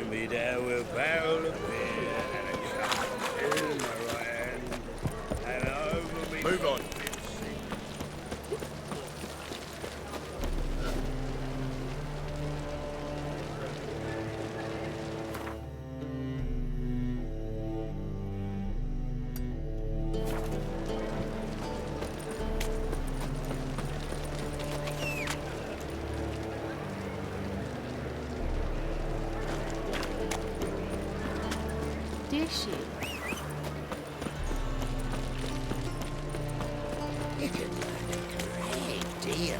me there with barrel of beer and a cup in my right hand, and over me. Move on. Did she? You can learn a great deal.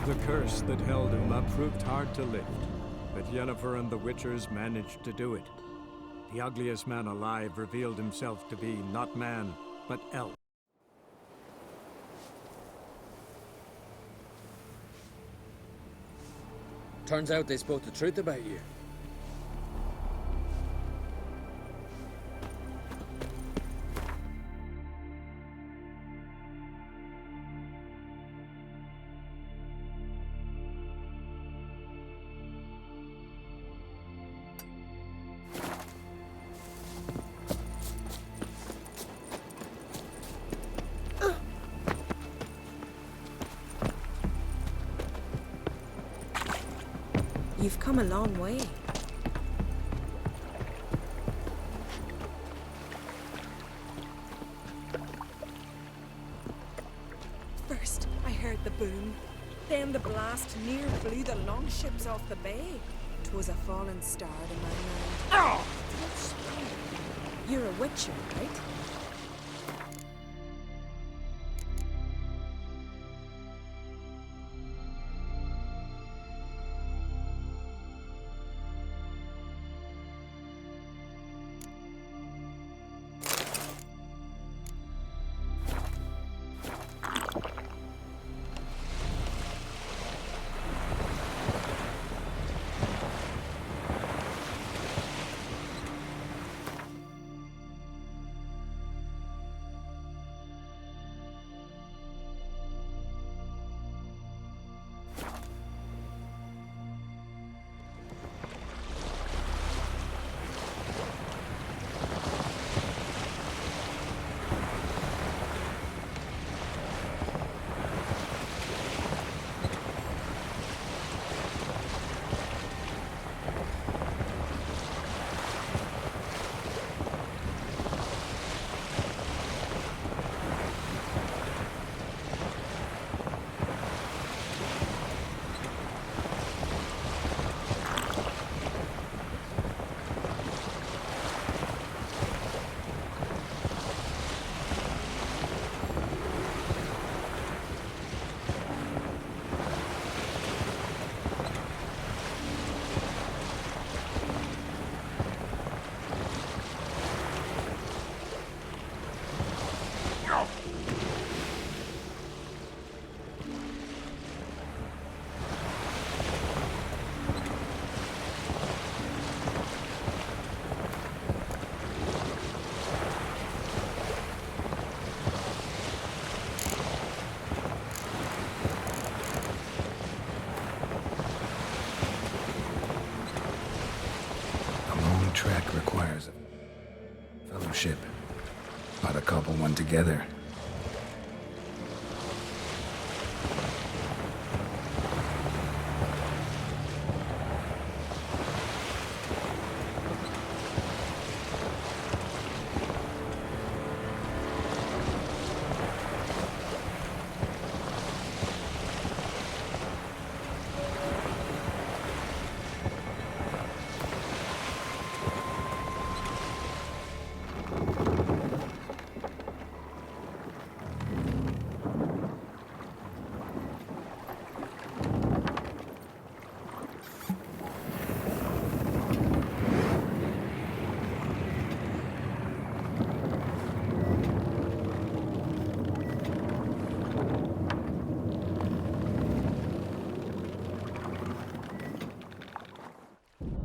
The curse that held him up proved hard to lift, but Yennefer and the Witchers managed to do it. The ugliest man alive revealed himself to be not man, but elf. Turns out they spoke the truth about you. You've come a long way. First, I heard the boom. Then the blast near blew the longships off the bay. 'Twas a fallen star to my mind. Oh! You're a witcher, right? Trek requires a fellowship. Ought to couple one together.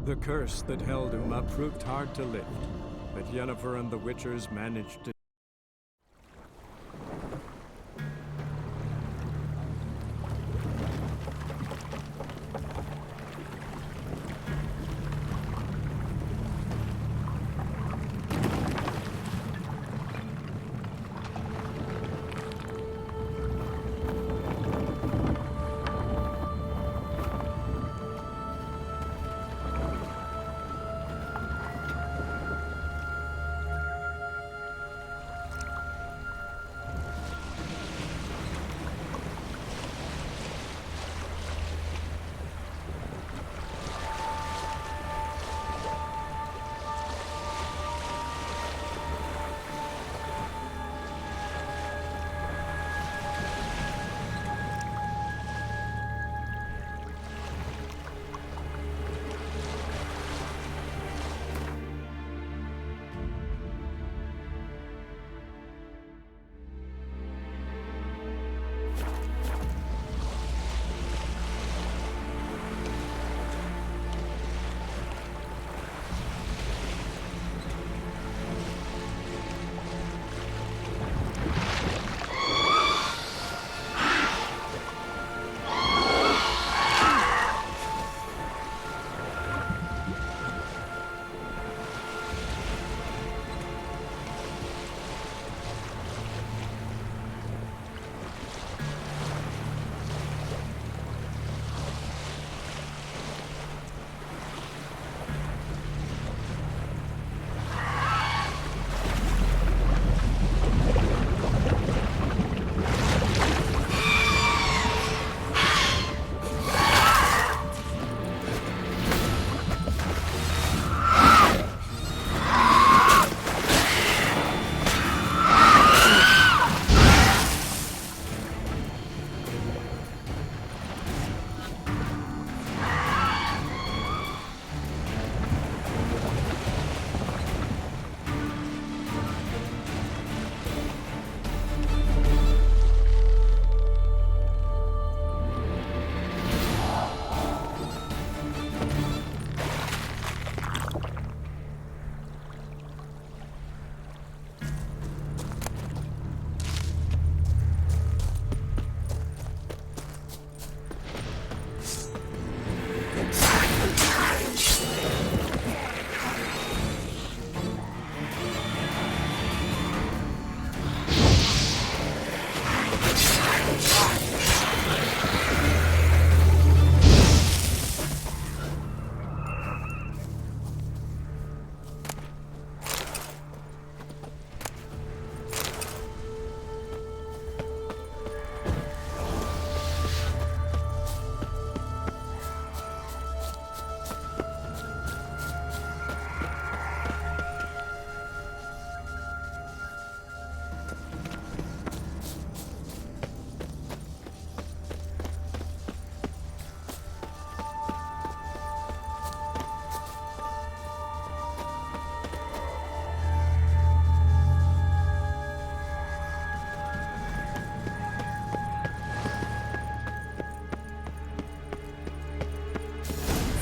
The curse that held Uma proved hard to lift, but Yennefer and the Witchers managed to.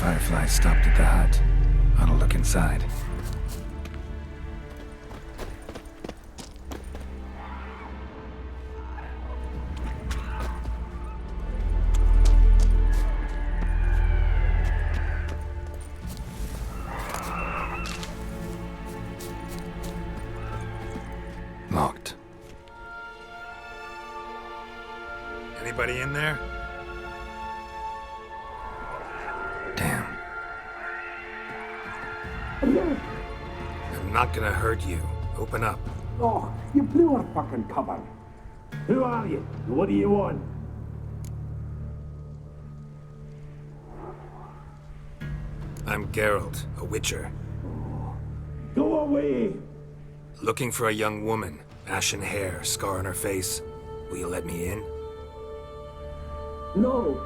Firefly stopped at the hut. I'll look inside. Locked. Anybody in there? Damn. I'm not gonna hurt you. Open up. Oh, you blew our fucking cover. Who are you? What do you want? I'm Geralt, a witcher. Go away! Looking for a young woman. Ashen hair, scar on her face. Will you let me in? No!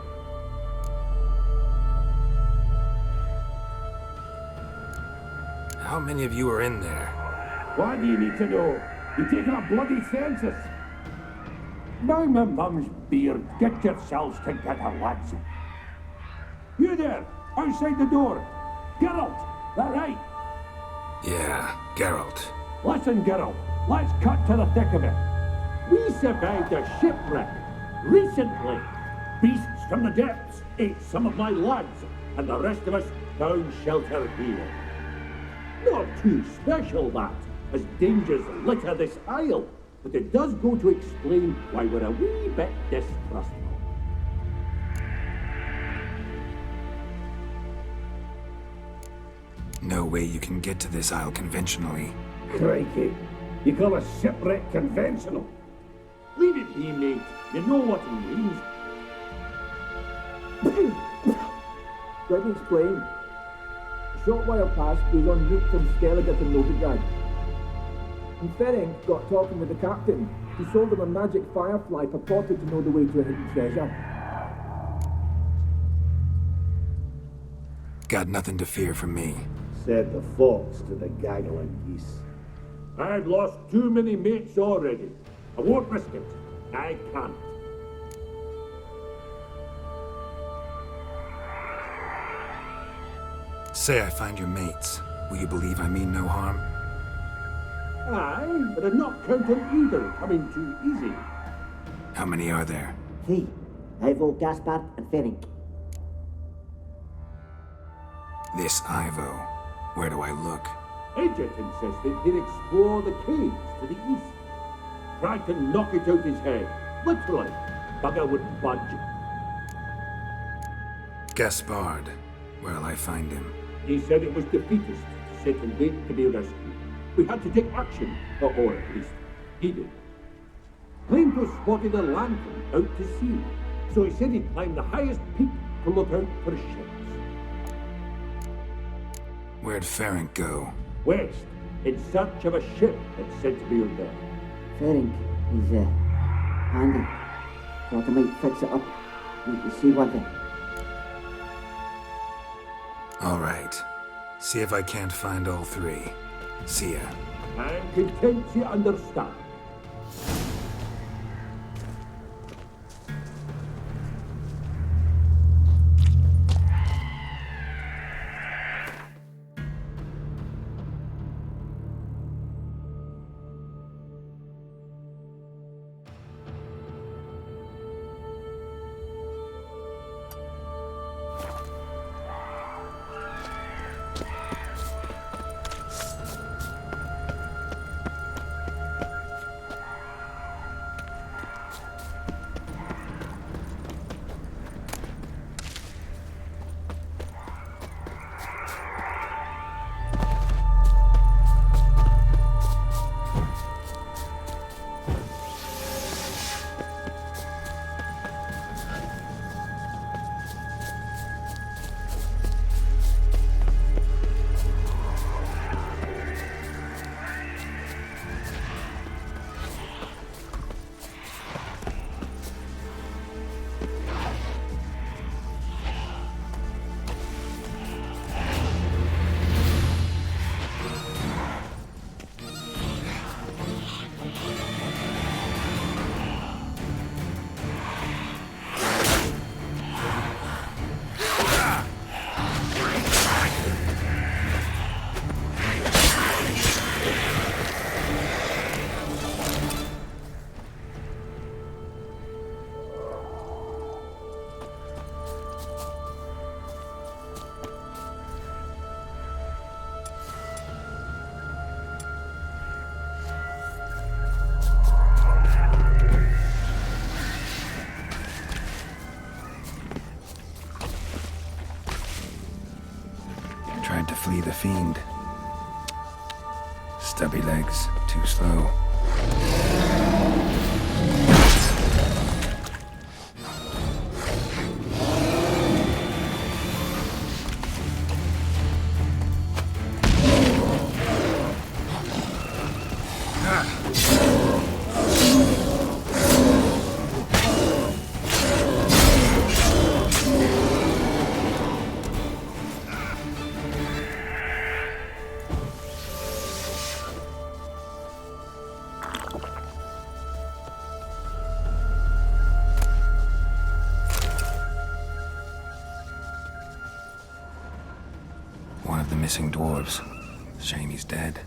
How many of you are in there? Why do you need to know? You're taking a bloody census! By my mum's beard, get yourselves together, lads. You there, outside the door. Geralt, that right? Yeah, Geralt. Listen, Geralt, let's cut to the thick of it. We survived a shipwreck recently. Beasts from the depths ate some of my lads, and the rest of us found shelter here. Not too special, that, as dangers litter this isle, but it does go to explain why we're a wee bit distrustful. No way you can get to this isle conventionally. Crikey, you call a shipwreck conventional? Leave it be, mate. You know what he means. Let me explain. A short while past, we was en route from Skellige to Novigrad. And Ferenc got talking with the captain. He sold him a magic firefly purported to know the way to a hidden treasure. Got nothing to fear from me. Said the fox to the gaggling geese. I've lost too many mates already. I won't risk it. I can't. Say I find your mates. Will you believe I mean no harm? Aye, but I'm not counting either coming too easy. How many are there? 3. Ivo, Gaspard, and Ferenc. This Ivo. Where do I look? Agent insisted he'd explore the caves to the east. Tried to knock it out his head. Literally. Bugger wouldn't budge. Gaspard. Where'll I find him? He said it was defeatist, set and wait to be rescued. We had to take action, or at least, he did. Claimed to have spotted a lantern out to sea, so he said he'd climb the highest peak to look out for ships. Where'd Ferenc go? West, in search of a ship that's said to be out there. Ferenc, he's handy. Thought I might fix it up. Need to see one thing. All right. See if I can't find all 3. See ya. I'm content you understand. Tried to flee the fiend. Stubby legs, too slow. missing dwarves. Shame he's dead.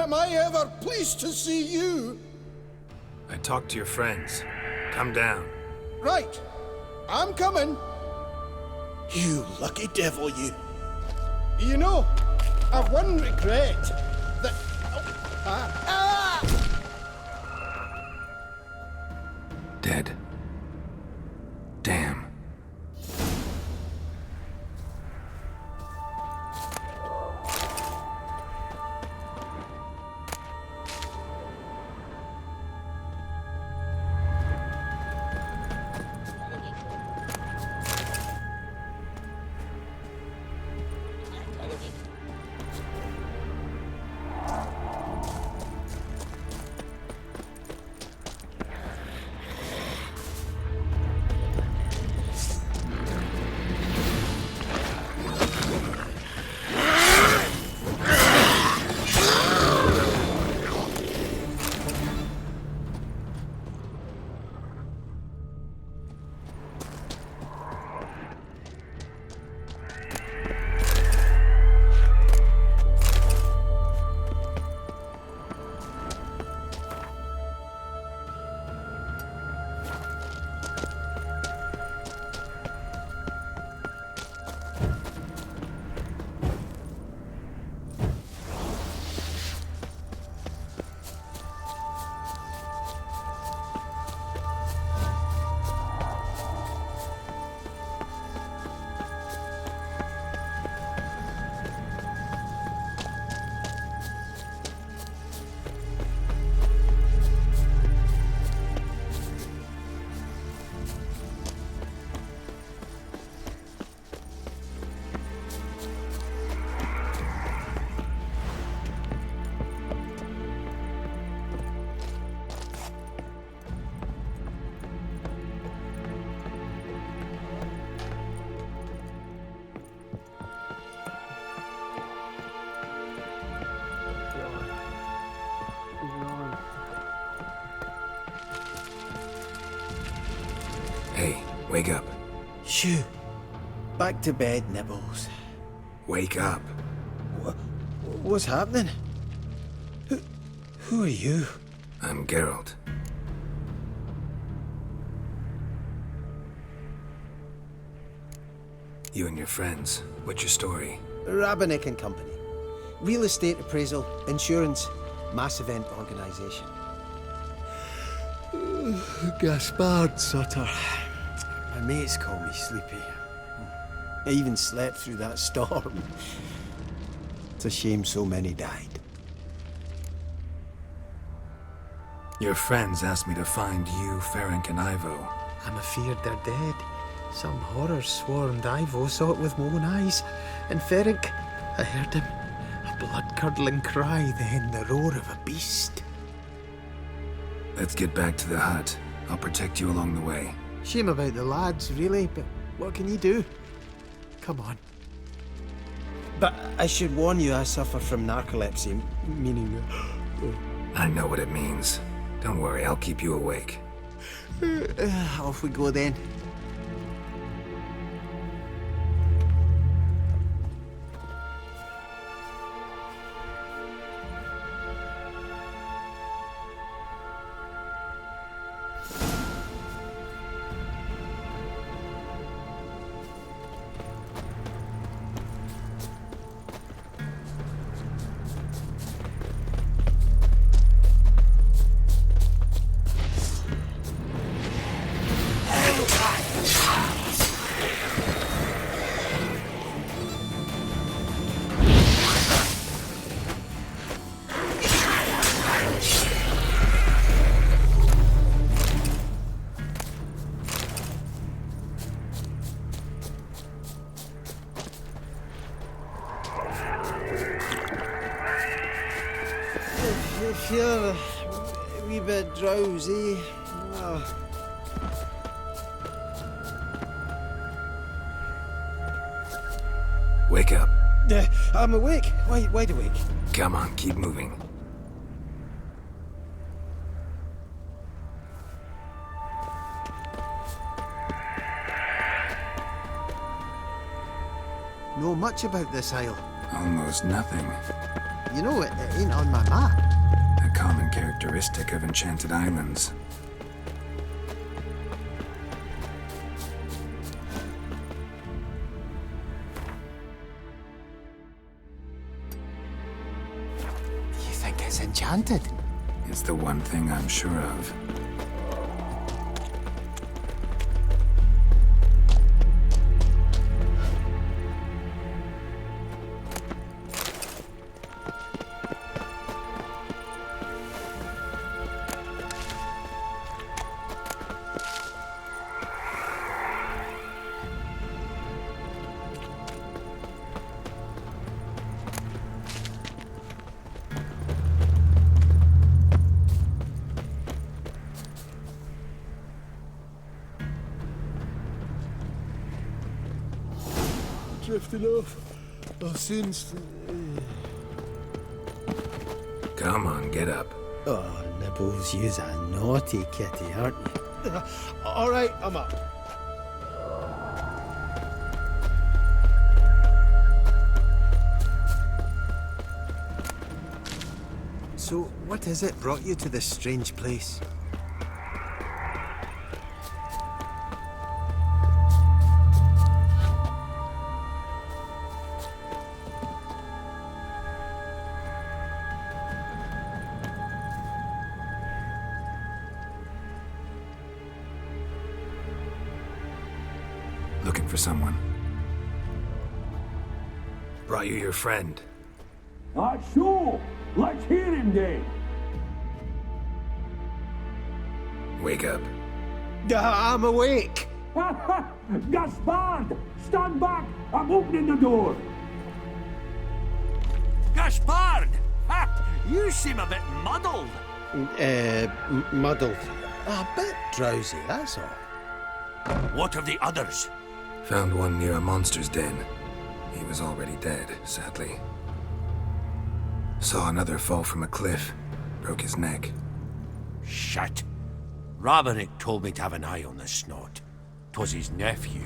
Am I ever pleased to see you? I talked to your friends. Come down. Right. I'm coming. You lucky devil, you. You know, I've one regret. That... Dead. Damn. Hey, wake up. Shoo. Back to bed, Nibbles. Wake up. What's happening? Who are you? I'm Geralt. You and your friends. What's your story? Rabbinick and Company. Real estate appraisal, insurance, mass event organisation. Gaspard Sutter. My mates call me Sleepy. I even slept through that storm. It's a shame so many died. Your friends asked me to find you, Ferenc, and Ivo. I'm afeard they're dead. Some horror swarmed Ivo, saw it with my own eyes. And Ferenc, I heard him. A blood-curdling cry, then the roar of a beast. Let's get back to the hut. I'll protect you along the way. Shame about the lads, really, but what can you do? Come on. But I should warn you, I suffer from narcolepsy, meaning... I know what it means. Don't worry, I'll keep you awake. Off we go then. I feel a wee bit drowsy. Wake up. I'm awake. Wide awake. Come on, keep moving. Know much about this isle? Almost nothing. You know, it ain't on my map. A common characteristic of enchanted islands. You think it's enchanted? It's the one thing I'm sure of. Drifting off. Oh, soon. Come on, get up. Oh, Nibbles, you's a naughty kitty, aren't you? All right, I'm up. So, what is it brought you to this strange place? Looking for someone. Brought you your friend. Sure. Let's hear him then. Wake up. I'm awake. Gaspard! Stand back! I'm opening the door! Gaspard! Ha! You seem a bit muddled. Muddled. A bit drowsy, that's all. What of the others? Found one near a monster's den. He was already dead, sadly. Saw another fall from a cliff. Broke his neck. Shit. Rabbinick told me to have an eye on the snot. 'twas his nephew.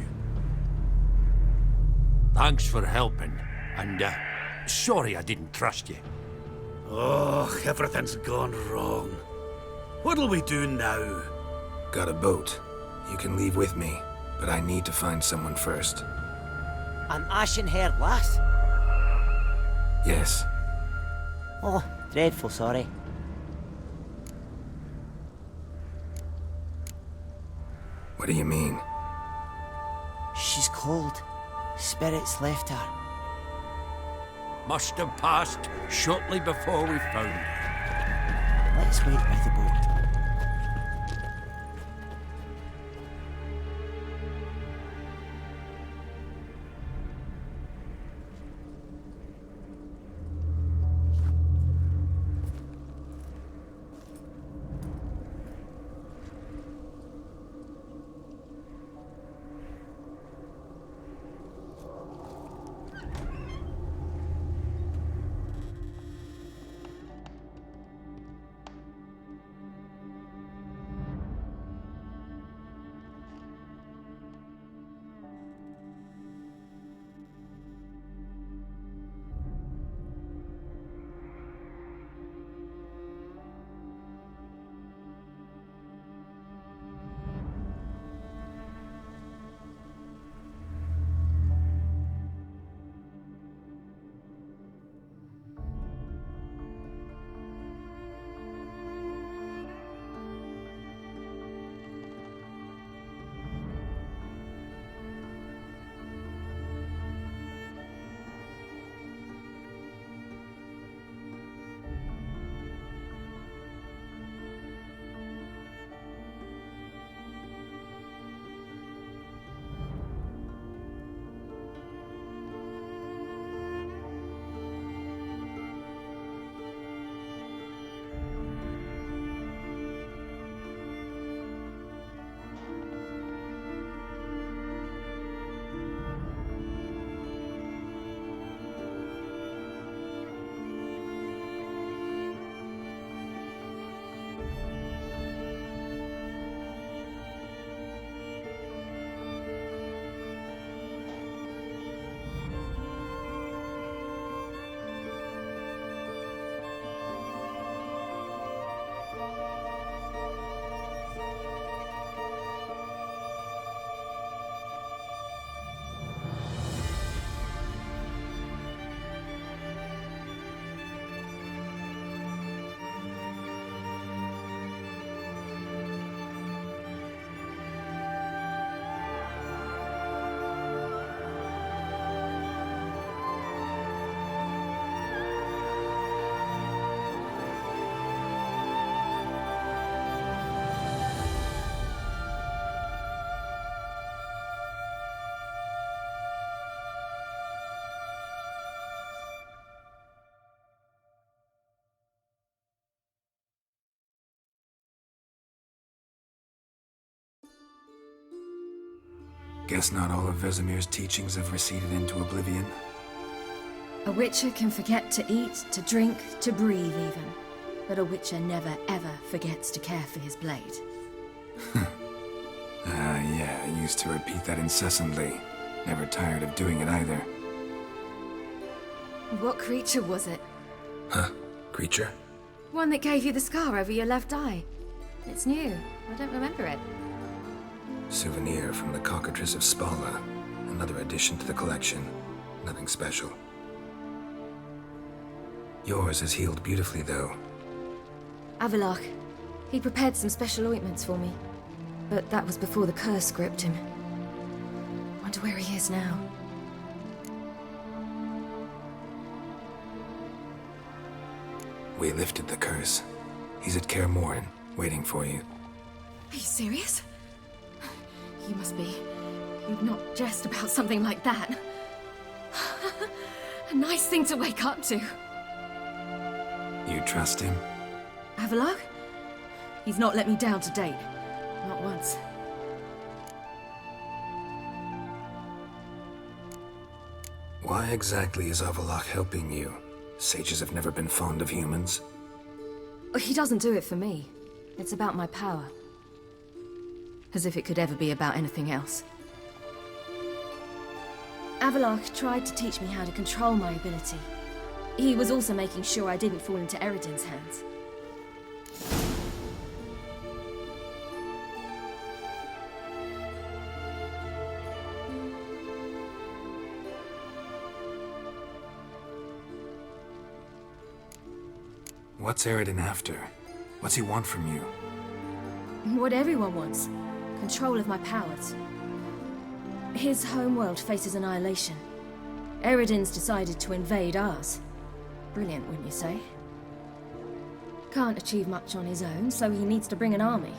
Thanks for helping, and sorry I didn't trust you. Oh, everything's gone wrong. What'll we do now? Got a boat. You can leave with me, but I need to find someone first. An ashen-haired lass? Yes. Oh, dreadful sorry. What do you mean? She's cold. Spirits left her. Must have passed shortly before we found her. Let's wait by the boat. Guess not all of Vesemir's teachings have receded into oblivion. A witcher can forget to eat, to drink, to breathe even. But a witcher never ever forgets to care for his blade. Yeah, I used to repeat that incessantly. Never tired of doing it either. What creature was it? Huh? Creature? One that gave you the scar over your left eye. It's new. I don't remember it. Souvenir from the cockatrice of Spala. Another addition to the collection. Nothing special. Yours has healed beautifully, though. Avalok. He prepared some special ointments for me. But that was before the curse gripped him. Wonder where he is now. We lifted the curse. He's at Kaer Morhen, waiting for you. Are you serious? You must be. You'd not jest about something like that. A nice thing to wake up to. You trust him? Avalok? He's not let me down to date. Not once. Why exactly is Avalok helping you? Sages have never been fond of humans. He doesn't do it for me. It's about my power. as if it could ever be about anything else. Avalok tried to teach me how to control my ability. He was also making sure I didn't fall into Eredin's hands. What's Eredin after? What's he want from you? What everyone wants. Control of my powers. His homeworld faces annihilation. Eredin's decided to invade ours. Brilliant, wouldn't you say? Can't achieve much on his own, so he needs to bring an army.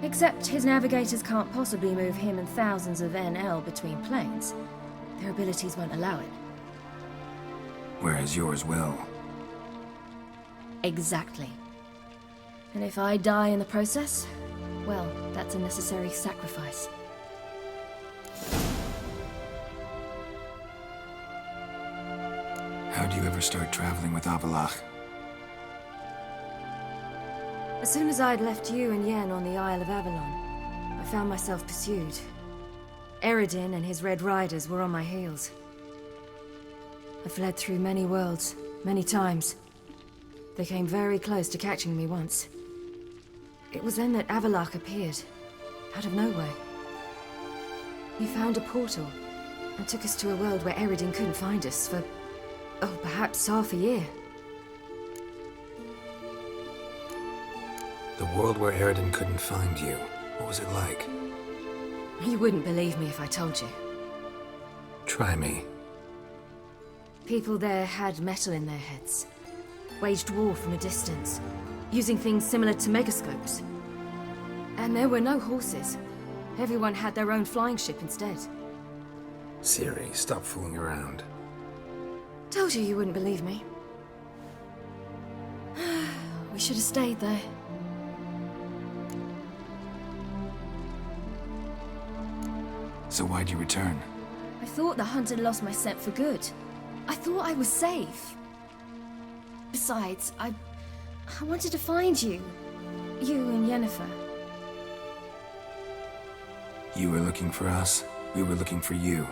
Except his navigators can't possibly move him and thousands of NL between planes. Their abilities won't allow it. Whereas yours will. Exactly. And if I die in the process, well, that's a necessary sacrifice. How'd you ever start traveling with Avalok? As soon as I'd left you and Yen on the Isle of Avalon, I found myself pursued. Eredin and his Red Riders were on my heels. I fled through many worlds, many times. They came very close to catching me once. It was then that Avalok appeared, out of nowhere. He found a portal, and took us to a world where Eredin couldn't find us for, oh, perhaps half a year. The world where Eredin couldn't find you. What was it like? You wouldn't believe me if I told you. Try me. People there had metal in their heads. Waged war from a distance, using things similar to megascopes. And there were no horses. Everyone had their own flying ship instead. Siri, stop fooling around. Told you you wouldn't believe me. We should have stayed there. So why'd you return? I thought the hunt had lost my scent for good. I thought I was safe. Besides, I wanted to find you. You and Yennefer. You were looking for us, we were looking for you.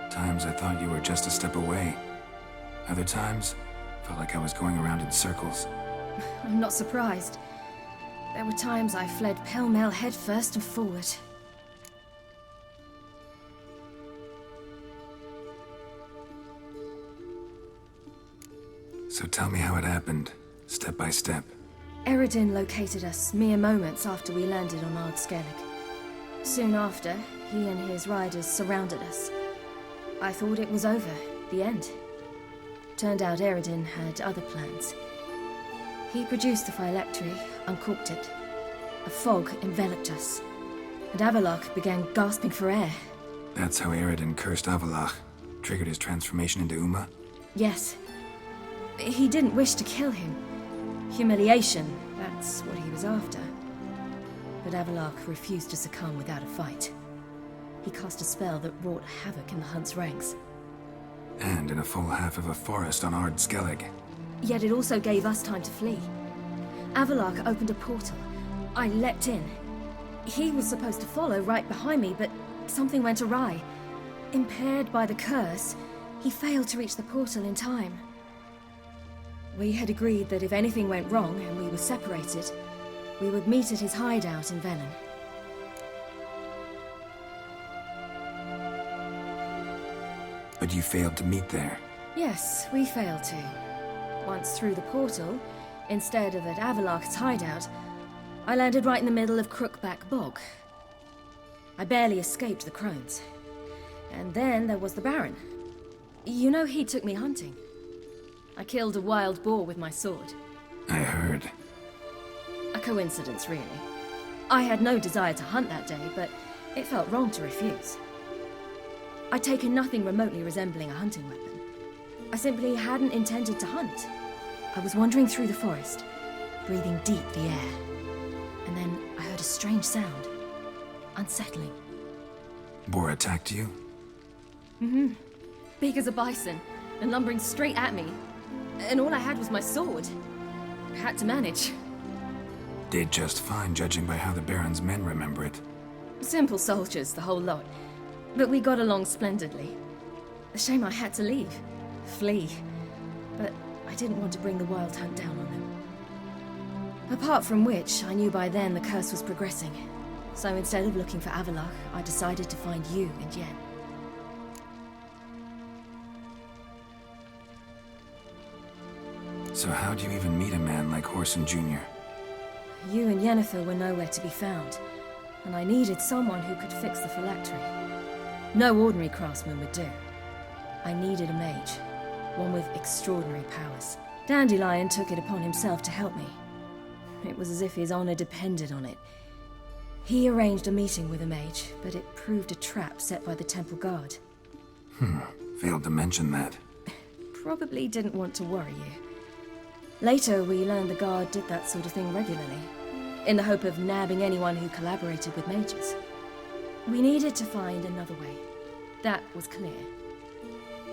Times I thought you were just a step away. Other times, felt like I was going around in circles. I'm not surprised. There were times I fled pell-mell headfirst and forward. So tell me how it happened, step by step. Eredin located us mere moments after we landed on Ard Skellig. Soon after, he and his riders surrounded us. I thought it was over, the end. Turned out Eredin had other plans. He produced the phylactery, uncorked it. A fog enveloped us, and Avalok began gasping for air. That's how Eredin cursed Avalok, triggered his transformation into Uma? Yes. He didn't wish to kill him. Humiliation, that's what he was after. But Avalok refused to succumb without a fight. He cast a spell that wrought havoc in the hunt's ranks. And in a full half of a forest on Ard Skellig. Yet it also gave us time to flee. Avalok opened a portal. I leapt in. He was supposed to follow right behind me, but something went awry. Impaired by the curse, he failed to reach the portal in time. We had agreed that if anything went wrong and we were separated, we would meet at his hideout in Velen. But you failed to meet there. Yes, we failed to. Once through the portal, instead of at Avalok's hideout, I landed right in the middle of Crookback Bog. I barely escaped the crones. And then there was the Baron. You know, he took me hunting. I killed a wild boar with my sword. I heard. A coincidence, really. I had no desire to hunt that day, but it felt wrong to refuse. I'd taken nothing remotely resembling a hunting weapon. I simply hadn't intended to hunt. I was wandering through the forest, breathing deep the air. And then I heard a strange sound. Unsettling. Boar attacked you? Mm-hmm. Big as a bison, and lumbering straight at me. And all I had was my sword. I had to manage. Did just fine, judging by how the Baron's men remember it. Simple soldiers, the whole lot. But we got along splendidly. A shame I had to leave. Flee. But I didn't want to bring the Wild Hunt down on them. Apart from which, I knew by then the curse was progressing. So instead of looking for Avallac'h, I decided to find you and Yen. So how'd you even meet a man like Whoreson Jr.? You and Yennefer were nowhere to be found, and I needed someone who could fix the phylactery. No ordinary craftsman would do. I needed a mage, one with extraordinary powers. Dandelion took it upon himself to help me. It was as if his honor depended on it. He arranged a meeting with a mage, but it proved a trap set by the temple guard. Failed to mention that. Probably didn't want to worry you. Later, we learned the guard did that sort of thing regularly, in the hope of nabbing anyone who collaborated with mages. We needed to find another way. That was clear.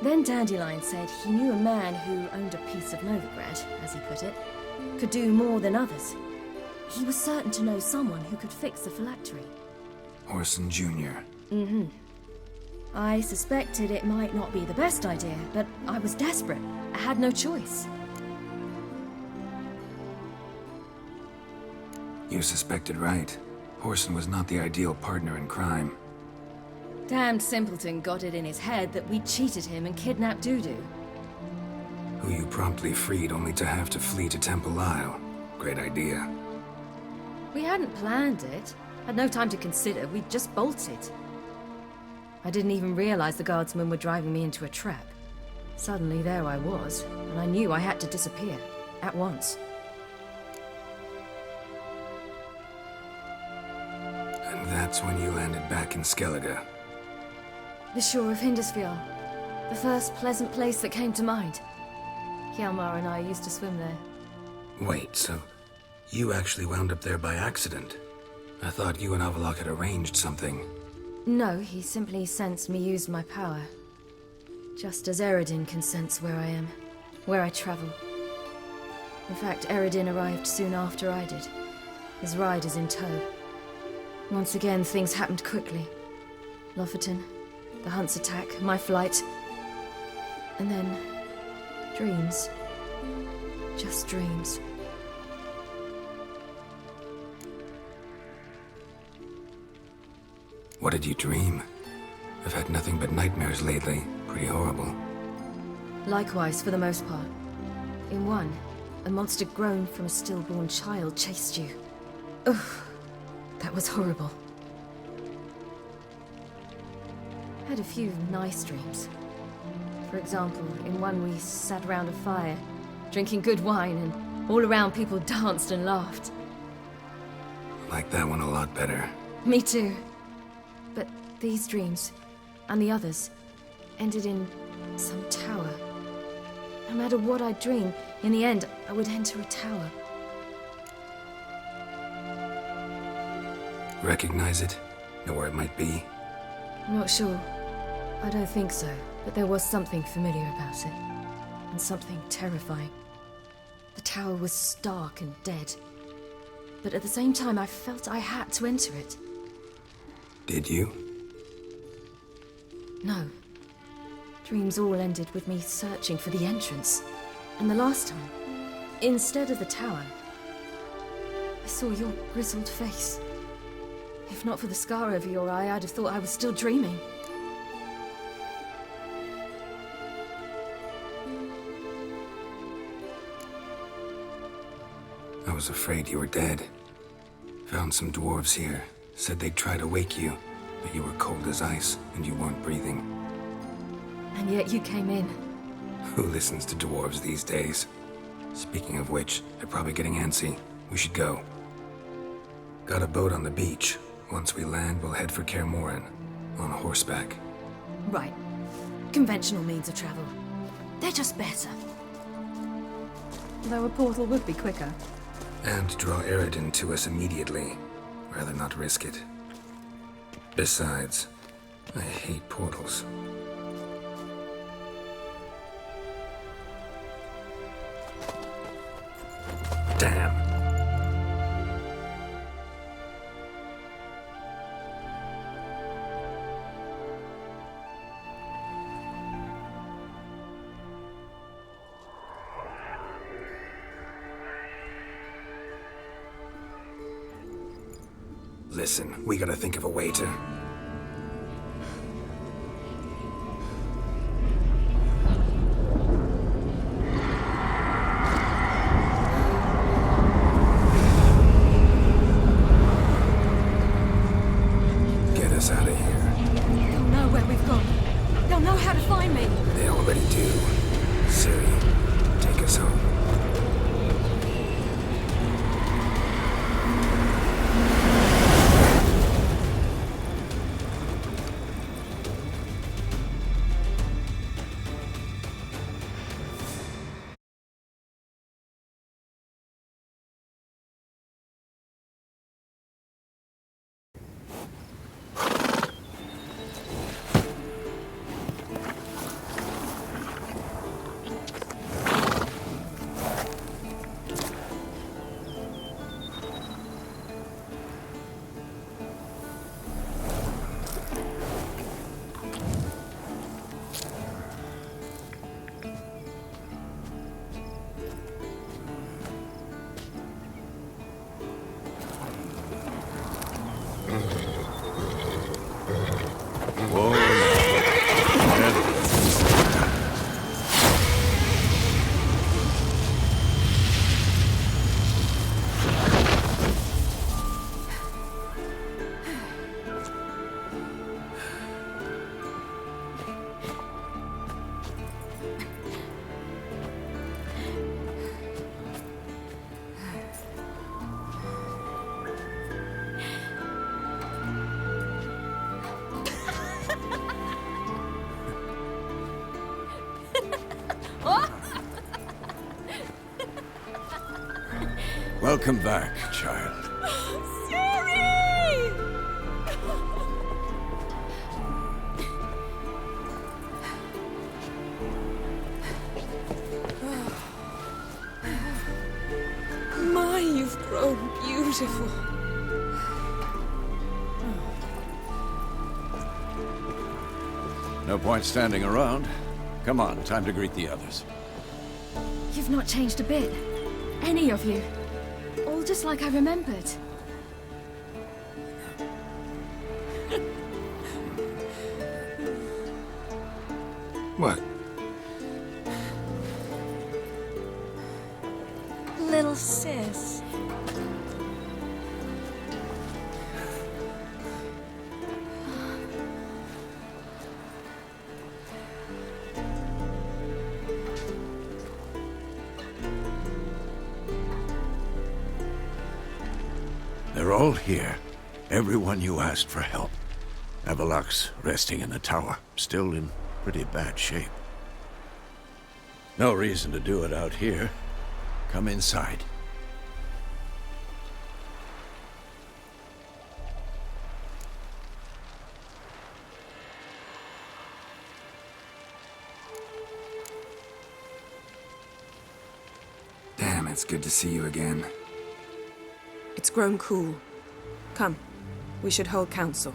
Then Dandelion said he knew a man who owned a piece of Novigrad, as he put it, could do more than others. He was certain to know someone who could fix the phylactery. Whoreson Jr. I suspected it might not be the best idea, but I was desperate. I had no choice. You suspected right. Whoreson was not the ideal partner in crime. Damned simpleton got it in his head that we cheated him and kidnapped Dudu. Who you promptly freed only to have to flee to Temple Isle. Great idea. We hadn't planned it. Had no time to consider. We just bolted. I didn't even realize the guardsmen were driving me into a trap. Suddenly there I was, and I knew I had to disappear. At once. And that's when you landed back in Skellige. The shore of Hindisfjord. The first pleasant place that came to mind. Hjalmar and I used to swim there. Wait, so you actually wound up there by accident? I thought you and Avallac'h had arranged something. No, he simply sensed me use my power. Just as Eredin can sense where I am, where I travel. In fact, Eredin arrived soon after I did, his riders in tow. Once again, things happened quickly. Lofoten, the Hunt's attack, my flight, and then dreams. Just dreams. What did you dream? I've had nothing but nightmares lately. Pretty horrible. Likewise, for the most part. In one, a monster grown from a stillborn child chased you. Ugh, that was horrible. I had a few nice dreams. For example, in one we sat around a fire, drinking good wine, and all around people danced and laughed. Like that one a lot better. Me too. But these dreams, and the others, ended in some tower. No matter what I dream, in the end, I would enter a tower. Recognize it? Know where it might be? Not sure. I don't think so, but there was something familiar about it. And something terrifying. The tower was stark and dead. But at the same time, I felt I had to enter it. Did you? No. Dreams all ended with me searching for the entrance. And the last time, instead of the tower, I saw your grizzled face. If not for the scar over your eye, I'd have thought I was still dreaming. I was afraid you were dead. Found some dwarves here. Said they'd try to wake you, but you were cold as ice and you weren't breathing. And yet you came in. Who listens to dwarves these days? Speaking of which, they're probably getting antsy. We should go. Got a boat on the beach. Once we land, we'll head for Kaer Morhen, on horseback. Right. Conventional means of travel. They're just better. Though a portal would be quicker. And draw Eredin to us immediately. Rather not risk it. Besides, I hate portals. Damn. Listen, we gotta think of a way to... Get us out of here. They'll know where we've gone. They'll know how to find me. They already do. Siri, take us home. Welcome back, child. Siri! My, you've grown beautiful. No point standing around. Come on, time to greet the others. You've not changed a bit. Any of you. All just like I remembered. What? Little sis. They're all here. Everyone you asked for help. Avalok's resting in the tower, still in pretty bad shape. No reason to do it out here. Come inside. Damn, it's good to see you again. It's grown cool. Come, we should hold council.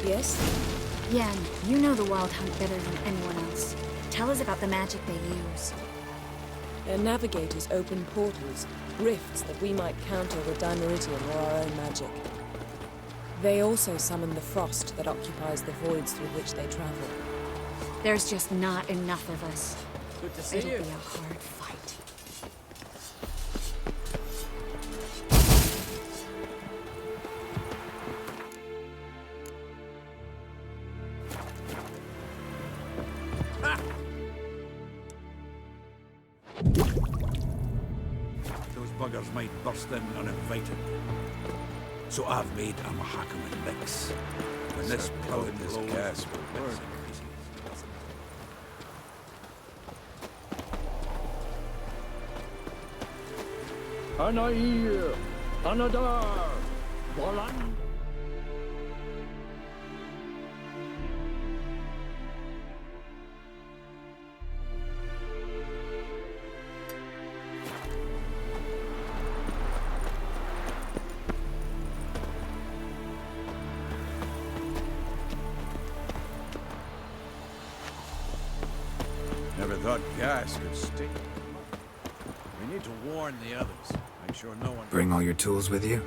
Yes? Yan, you know the Wild Hunt better than anyone else. Tell us about the magic they use. Their navigators open portals, rifts that we might counter with Dimeridium or our own magic. They also summon the frost that occupies the voids through which they travel. There's just not enough of us. Good to see It'll you. be a hard fight. Those buggers might burst in uninvited. So I've made a Mahakaman mix. When this plowing this blows, gas will burn. Anair, Anadar, Bolan. Never thought gas could stink. We need to warn the others. Make sure no one... Bring all your tools with you?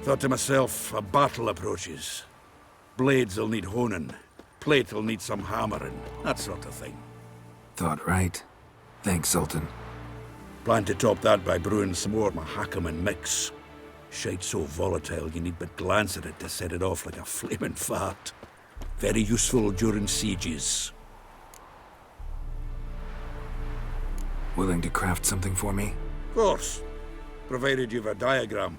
Thought to myself, a battle approaches. Blades will need honing. Plate will need some hammering. That sort of thing. Thought right. Thanks, Sultan. Plan to top that by brewing some more Mahakaman mix. Shite so volatile you need but glance at it to set it off like a flaming fart. Very useful during sieges. Willing to craft something for me? Of course. Provided you've a diagram.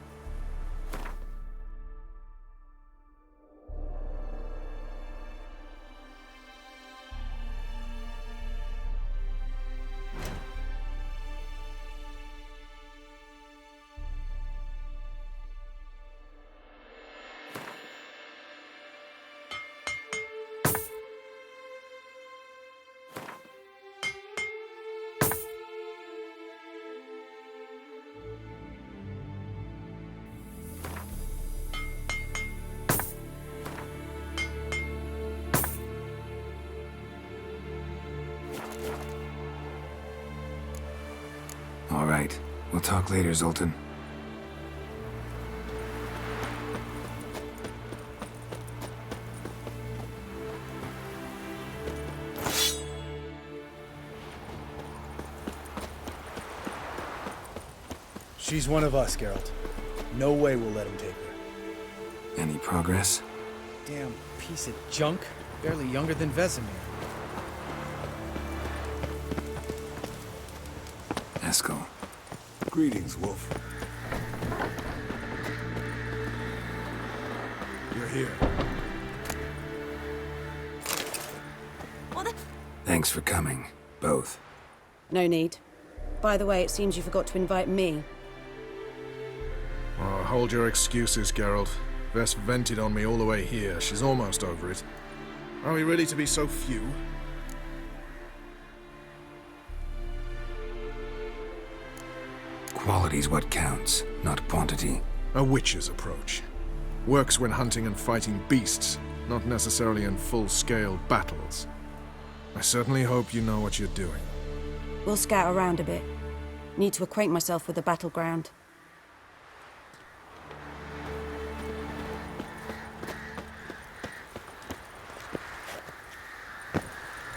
All right. We'll talk later, Zoltan. She's one of us, Geralt. No way we'll let him take her. Any progress? Damn piece of junk. Barely younger than Vesemir. Eskel. Greetings, Wolf. You're here. Thanks for coming, both. No need. By the way, it seems you forgot to invite me. Oh, hold your excuses, Geralt. Vess vented on me all the way here. She's almost over it. Are we really to be so few? Quality's what counts, not quantity. A witch's approach. Works when hunting and fighting beasts, not necessarily in full-scale battles. I certainly hope you know what you're doing. We'll scout around a bit. Need to acquaint myself with the battleground.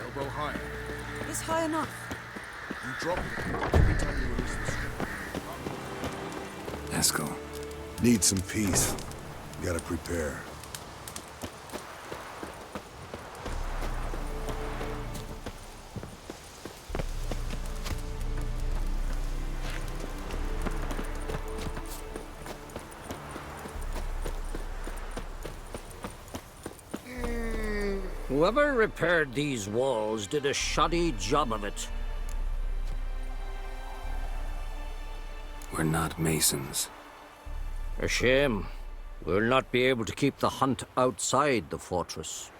Elbow high. It's high enough. You drop it every time you release the string. Eskel. Need some peace. Gotta prepare. Whoever repaired these walls did a shoddy job of it. We're not masons. A shame. We'll not be able to keep the hunt outside the fortress.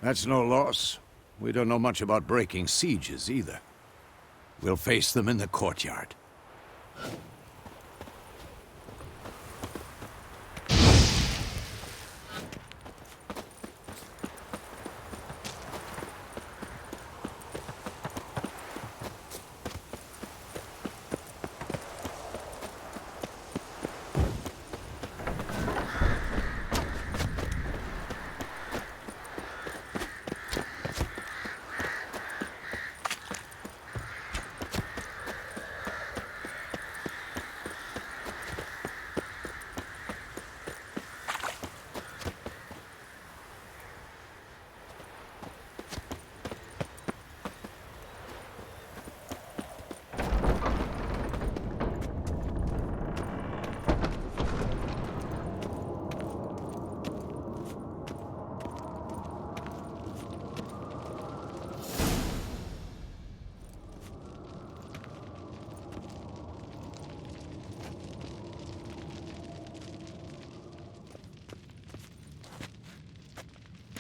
That's no loss. We don't know much about breaking sieges either. We'll face them in the courtyard.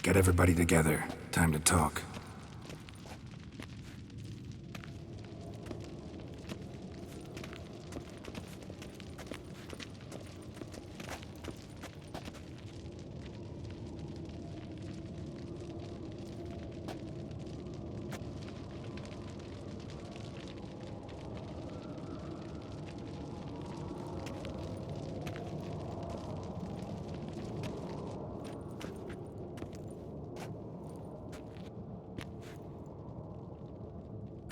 Get everybody together. Time to talk.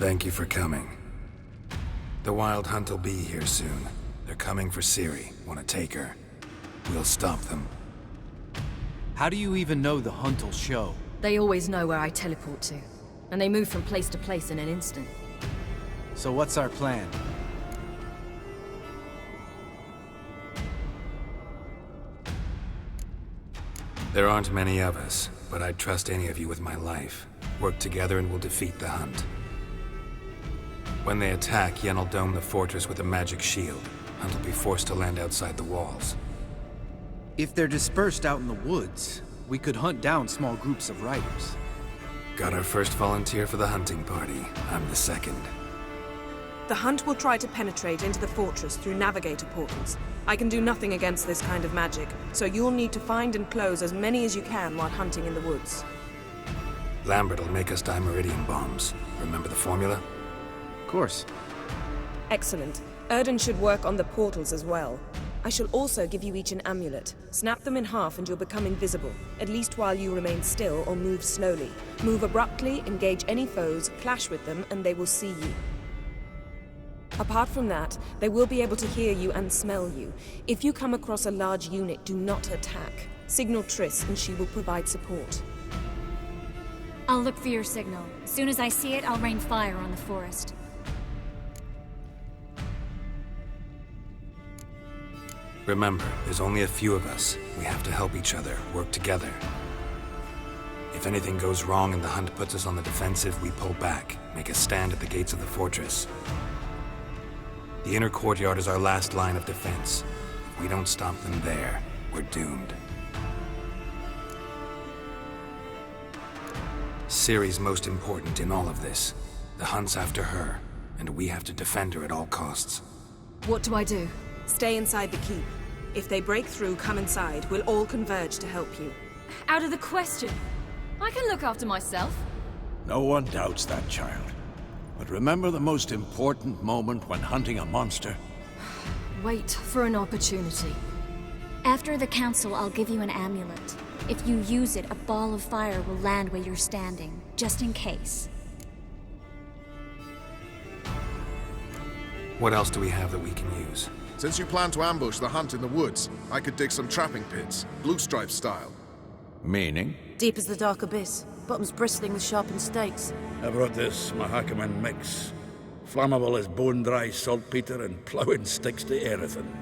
Thank you for coming. The Wild Hunt will be here soon. They're coming for Ciri. Want to take her? We'll stop them. How do you even know the hunt will show? They always know where I teleport to, and they move from place to place in an instant. So what's our plan? There aren't many of us, but I'd trust any of you with my life. Work together and we'll defeat the Hunt. When they attack, Yen will dome the fortress with a magic shield. Hunt will be forced to land outside the walls. If they're dispersed out in the woods, we could hunt down small groups of riders. Got our first volunteer for the hunting party. I'm the second. The Hunt will try to penetrate into the fortress through navigator portals. I can do nothing against this kind of magic, so you'll need to find and close as many as you can while hunting in the woods. Lambert will make us dimeridium bombs. Remember the formula? Of course. Excellent. Erden should work on the portals as well. I shall also give you each an amulet. Snap them in half and you'll become invisible, at least while you remain still or move slowly. Move abruptly, engage any foes, clash with them, and they will see you. Apart from that, they will be able to hear you and smell you. If you come across a large unit, do not attack. Signal Triss and she will provide support. I'll look for your signal. As soon as I see it, I'll rain fire on the forest. Remember, there's only a few of us. We have to help each other, work together. If anything goes wrong and the Hunt puts us on the defensive, we pull back, make a stand at the gates of the fortress. The inner courtyard is our last line of defense. If we don't stop them there, we're doomed. Ciri's most important in all of this. The Hunt's after her, and we have to defend her at all costs. What do I do? Stay inside the keep. If they break through, come inside. We'll all converge to help you. Out of the question. I can look after myself. No one doubts that, child. But remember the most important moment when hunting a monster? Wait for an opportunity. After the council, I'll give you an amulet. If you use it, a ball of fire will land where you're standing, just in case. What else do we have that we can use? Since you plan to ambush the Hunt in the woods, I could dig some trapping pits, blue stripe style. Meaning? Deep as the dark abyss, bottoms bristling with sharpened stakes. I brought this Mahakaman mix. Flammable as bone-dry saltpeter and ploughing sticks to everything.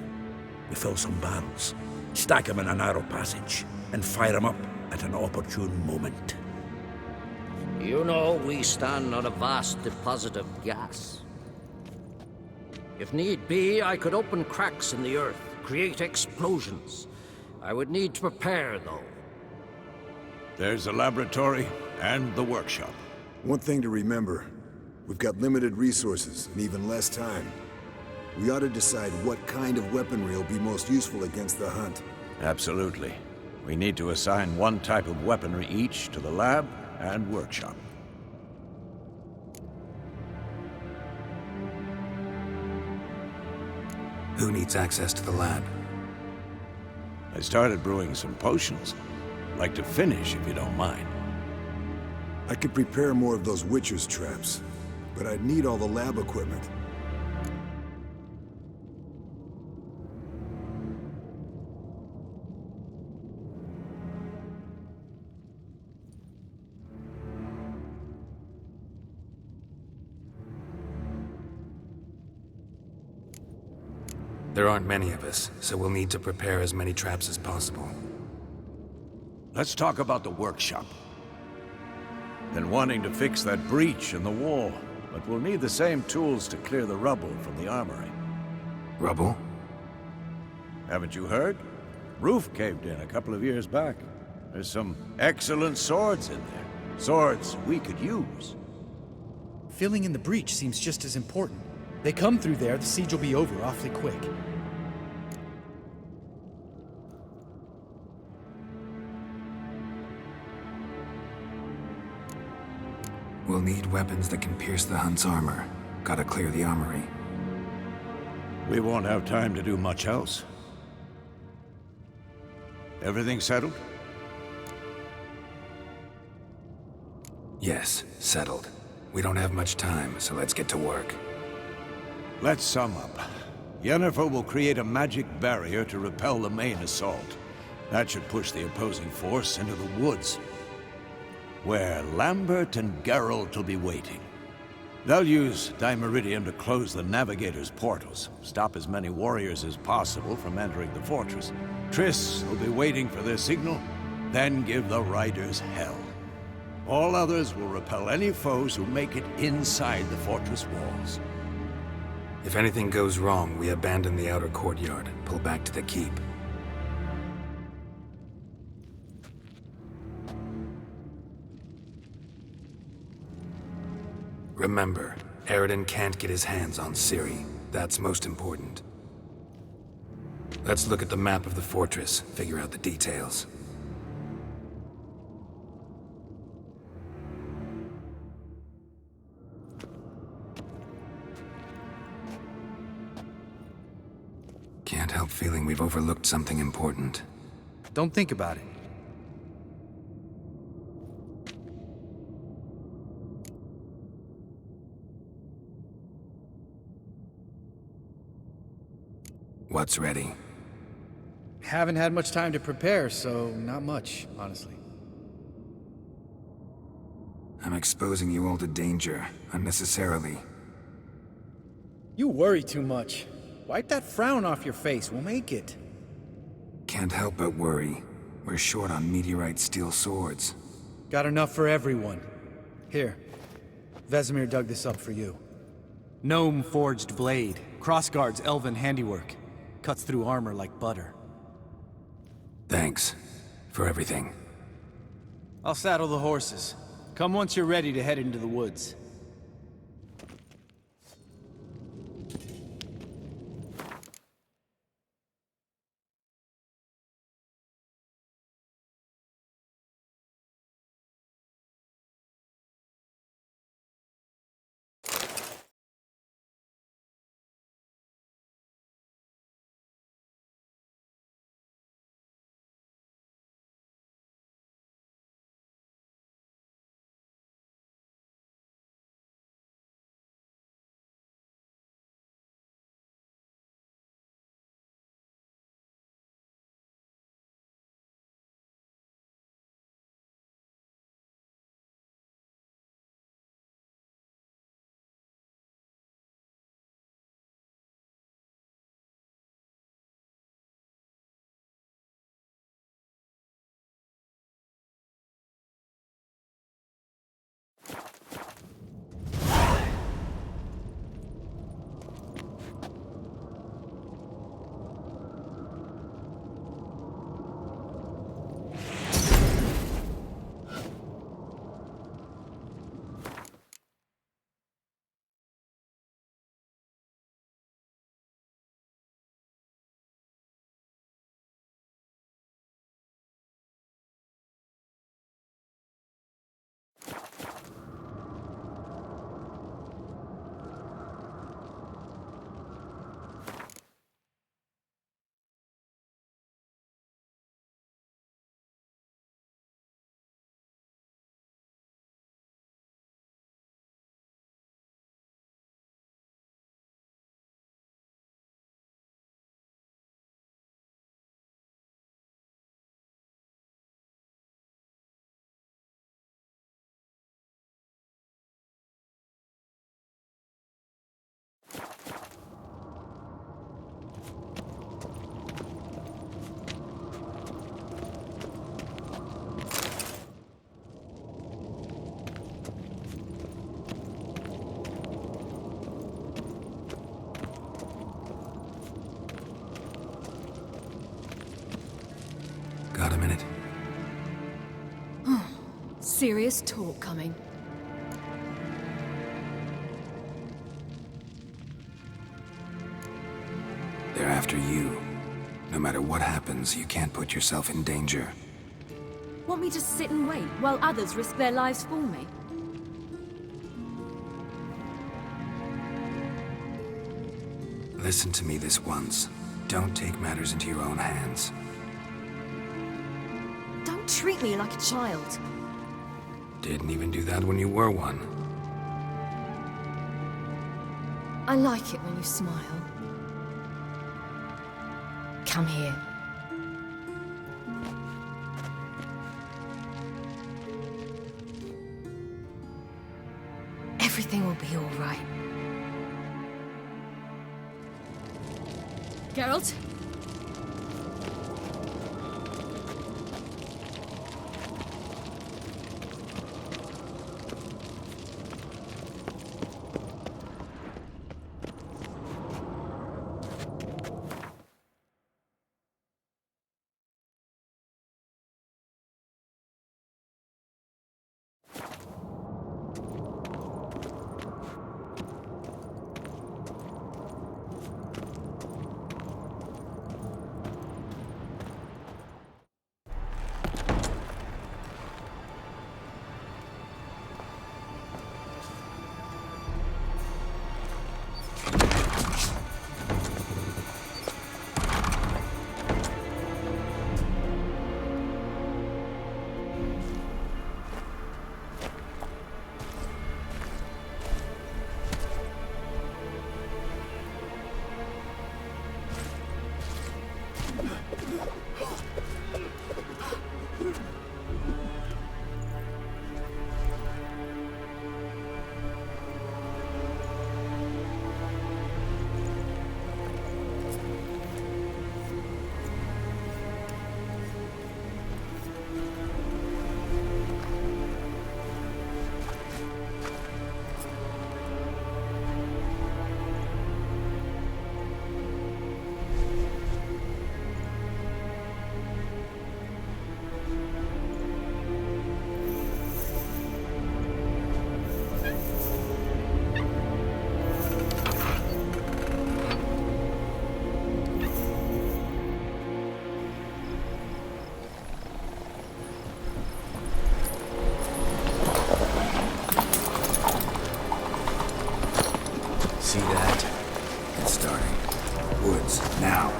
We fill some barrels, stack them in a narrow passage, and fire them up at an opportune moment. You know, we stand on a vast deposit of gas. If need be, I could open cracks in the earth, create explosions. I would need to prepare, though. There's the laboratory and the workshop. One thing to remember, we've got limited resources and even less time. We ought to decide what kind of weaponry will be most useful against the Hunt. Absolutely. We need to assign one type of weaponry each to the lab and workshop. Who needs access to the lab? I started brewing some potions. Like to finish, if you don't mind. I could prepare more of those Witcher's traps, but I'd need all the lab equipment. There aren't many of us, so we'll need to prepare as many traps as possible. Let's talk about the workshop. Been wanting to fix that breach in the wall, but we'll need the same tools to clear the rubble from the armory. Rubble? Haven't you heard? Roof caved in a couple of years back. There's some excellent swords in there. Swords we could use. Filling in the breach seems just as important. They come through there, the siege will be over awfully quick. We'll need weapons that can pierce the Hunt's armor. Gotta clear the armory. We won't have time to do much else. Everything settled? Yes, settled. We don't have much time, so let's get to work. Let's sum up. Yennefer will create a magic barrier to repel the main assault. That should push the opposing force into the woods, where Lambert and Geralt will be waiting. They'll use Dimeridium to close the Navigator's portals, stop as many warriors as possible from entering the fortress. Triss will be waiting for their signal, then give the riders hell. All others will repel any foes who make it inside the fortress walls. If anything goes wrong, we abandon the outer courtyard, pull back to the keep. Remember, Eridan can't get his hands on Ciri. That's most important. Let's look at the map of the fortress, figure out the details. Can't help feeling we've overlooked something important. Don't think about it. What's ready? Haven't had much time to prepare, so not much, honestly. I'm exposing you all to danger, unnecessarily. You worry too much. Wipe that frown off your face, we'll make it. Can't help but worry. We're short on meteorite steel swords. Got enough for everyone. Here, Vesemir dug this up for you. Gnome-forged blade, crossguard's elven handiwork. Cuts through armor like butter. Thanks for everything. I'll saddle the horses. Come once you're ready to head into the woods. Got a minute? Serious talk coming. They're after you. No matter what happens, you can't put yourself in danger. Want me to sit and wait while others risk their lives for me? Listen to me this once. Don't take matters into your own hands. Don't treat me like a child. Didn't even do that when you were one. I like it when you smile. Come here. Everything will be all right. Geralt? See that? It's starting. Woods, now.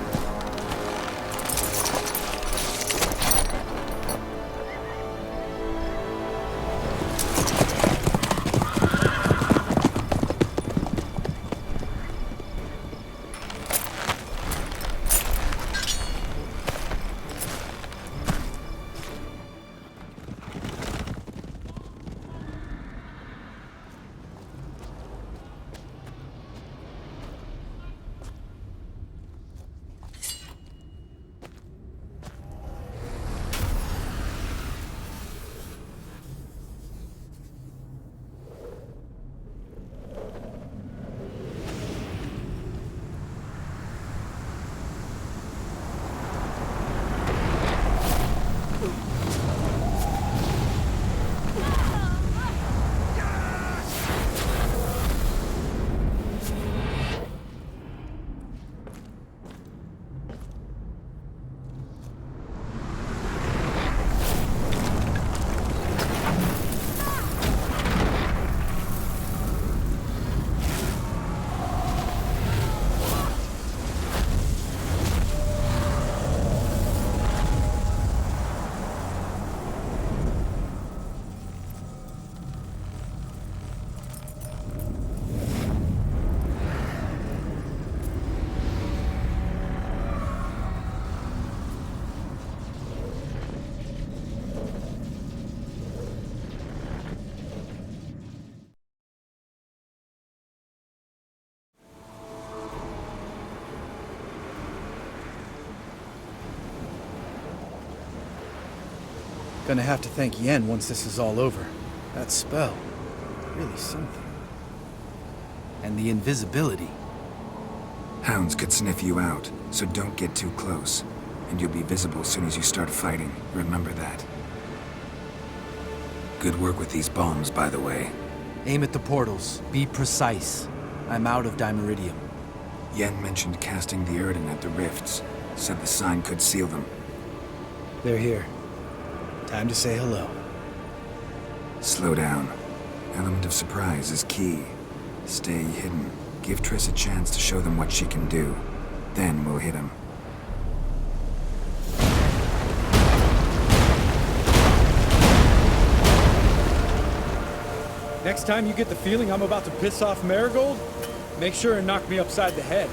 Gonna have to thank Yen once this is all over. That spell, really something. And the invisibility. Hounds could sniff you out, so don't get too close. And you'll be visible as soon as you start fighting. Remember that. Good work with these bombs, by the way. Aim at the portals. Be precise. I'm out of Dimeridium. Yen mentioned casting the Erden at the rifts. Said the sign could seal them. They're here. Time to say hello. Slow down. Element of surprise is key. Stay hidden. Give Triss a chance to show them what she can do. Then we'll hit him. Next time you get the feeling I'm about to piss off Marigold, Make sure and knock me upside the head.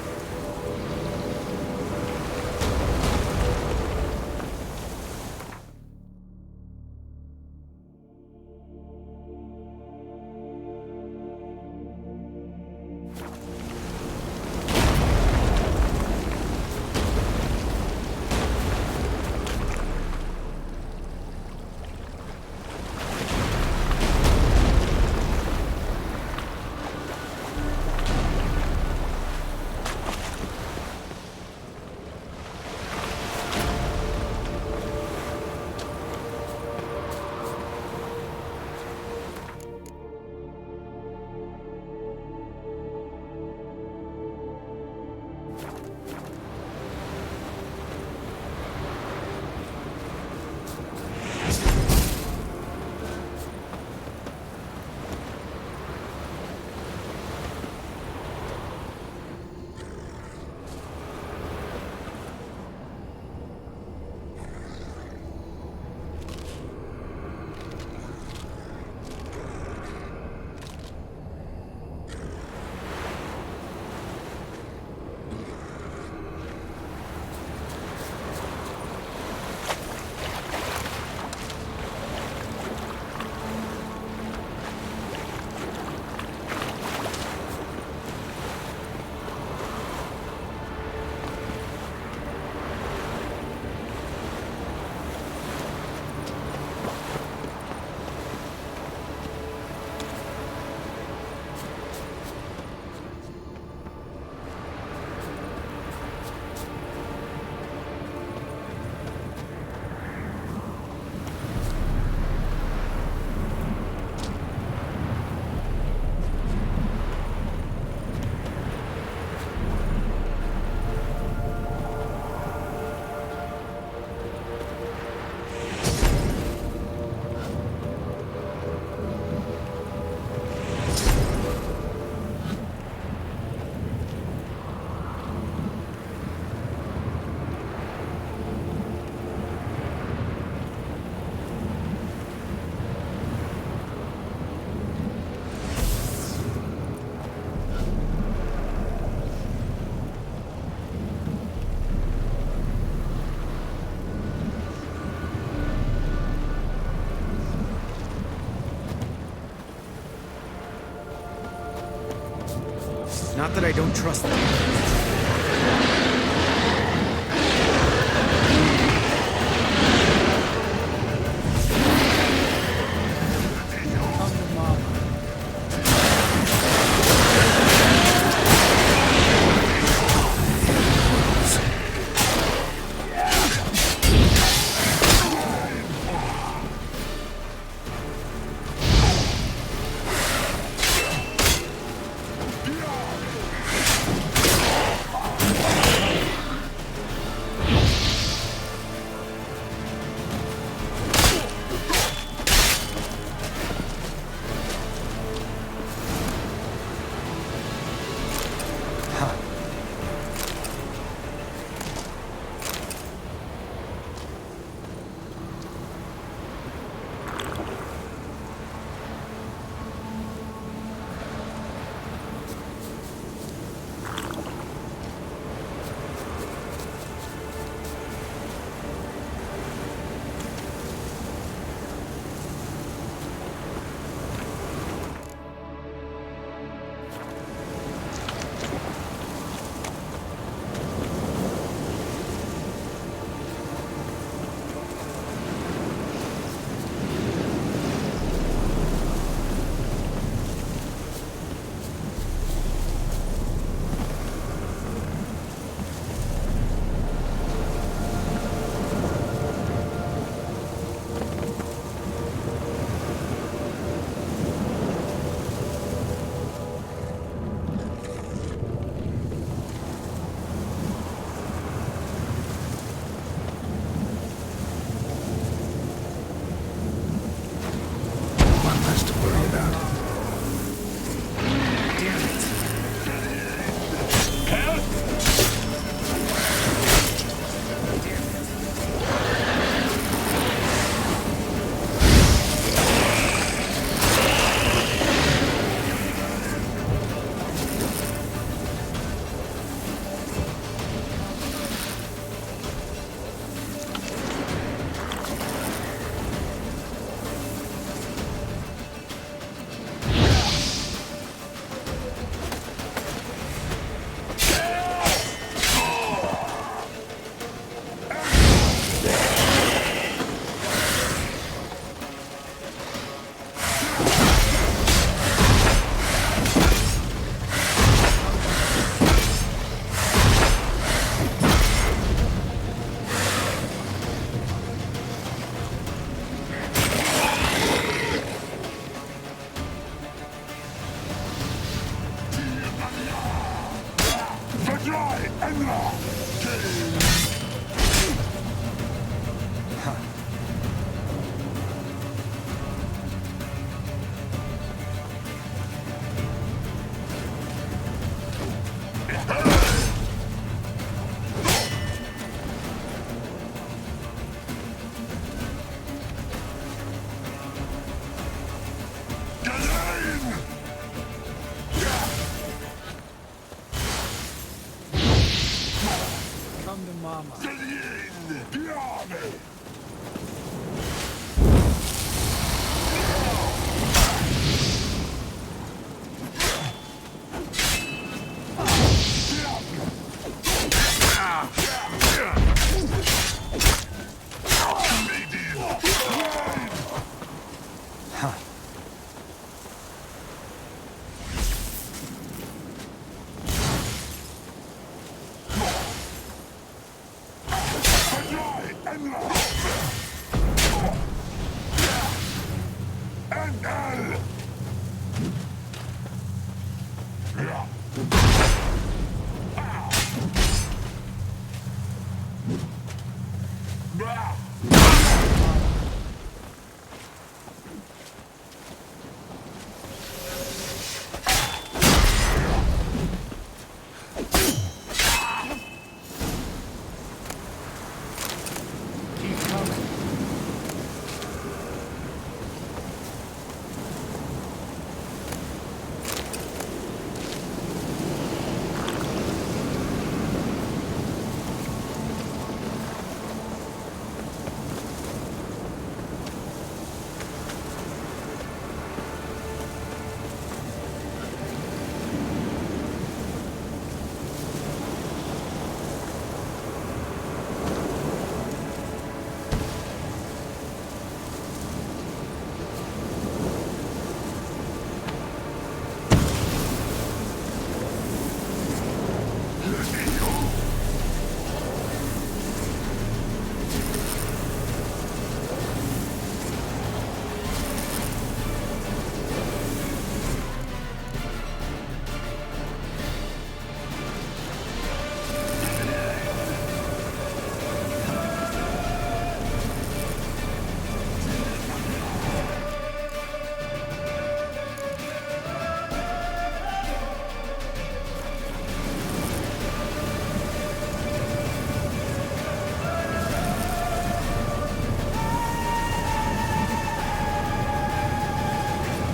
Not that I don't trust them.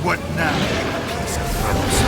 What now, you piece of rubbish?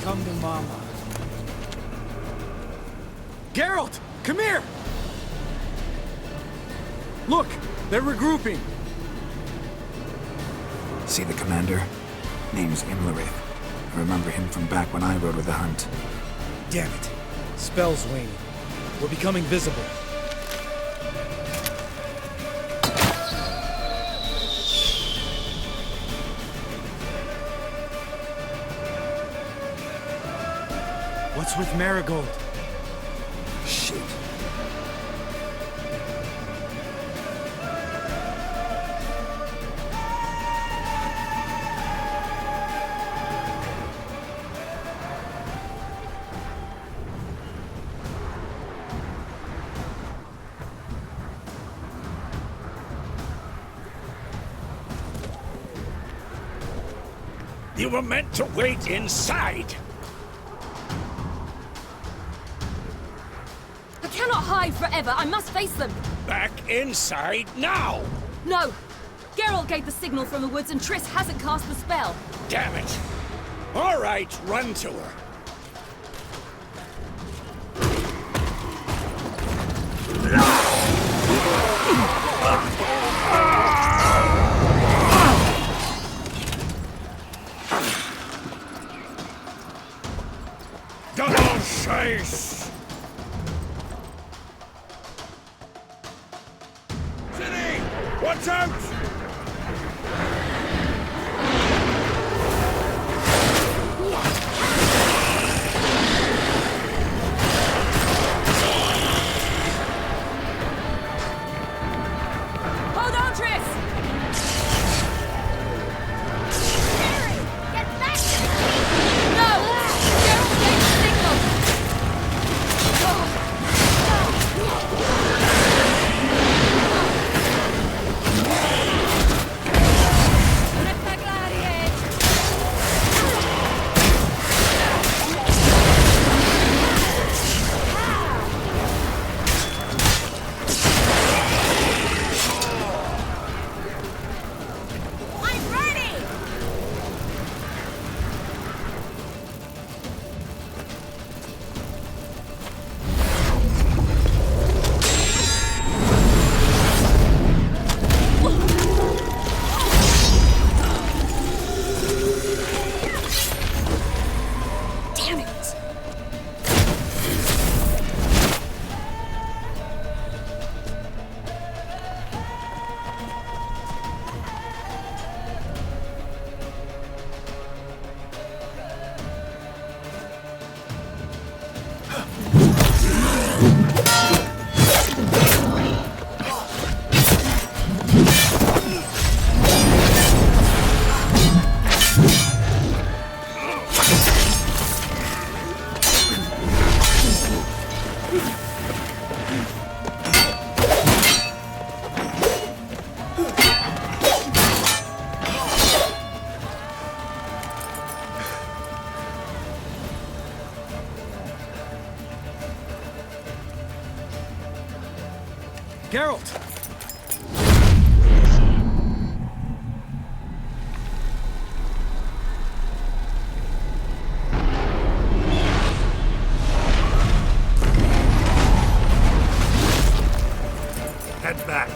Come to Mama. Geralt, come here! Look, they're regrouping. See the commander? Name's Imlerith. I remember him from back when I rode with the Hunt. Damn it. Spell's waning. We're becoming visible. What's with Marigold? Shit. You were meant to wait inside! I cannot hide forever. I must face them. Back inside now! No! Geralt gave the signal from the woods and Triss hasn't cast the spell. Damn it! All right, run to her. Double chase! City! Watch out! Geralt! Head back.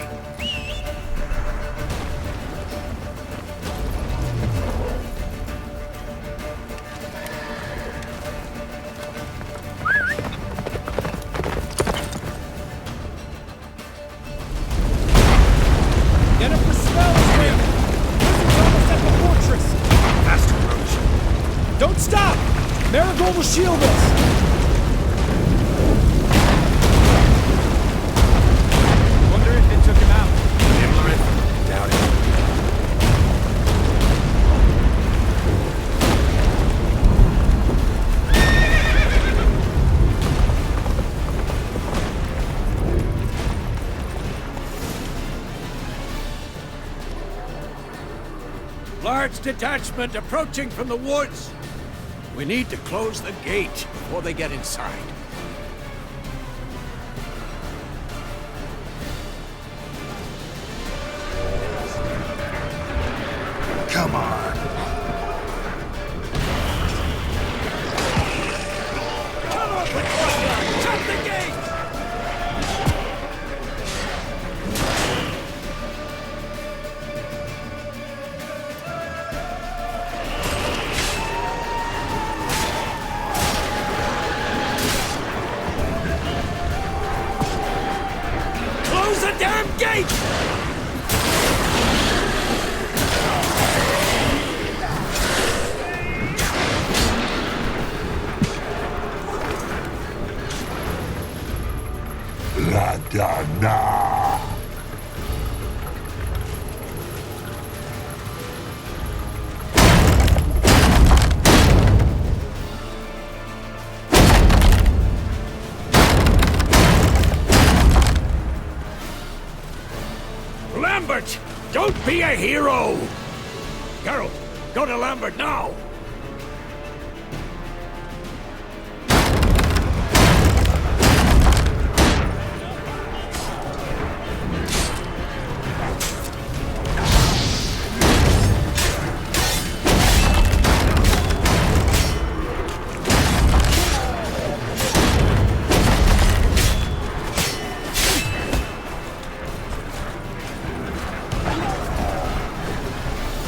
Yennefer smells him! Wizard's almost at the fortress! Fast approach. Don't stop! Marigold will shield us! Wonder if it took him out. Imlerith? Doubt it. Large detachment approaching from the woods. We need to close the gate before they get inside. Come on. Come up with one! Shut the gate! Close the damn gate! La Dana. Lambert! Don't be a hero! Geralt, go to Lambert now!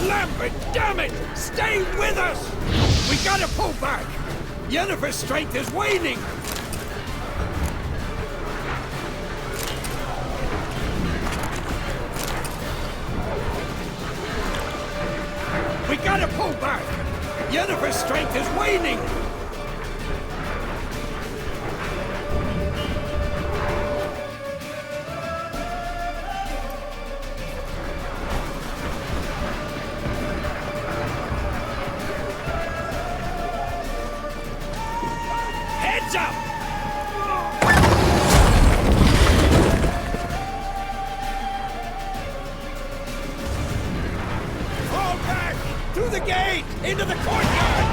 Lambert, damn it! Stay with us! We gotta pull back! Yennefer's strength is waning! We gotta pull back! Yennefer's strength is waning! Heads up! Fall back! Through the gate! Into the courtyard!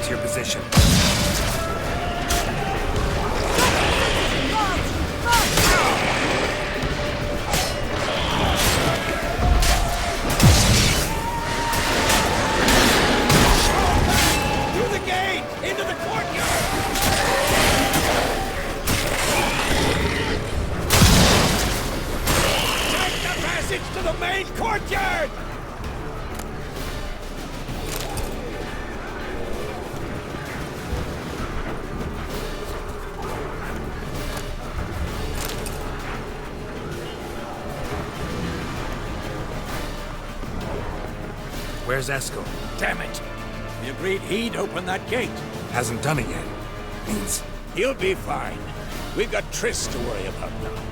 to your position. Through the gate! Into the courtyard! Take the passage to the main courtyard! Where's Esco? Damn it! We agreed he'd open that gate. Hasn't done it yet. Means He'll be fine. We've got Triss to worry about now.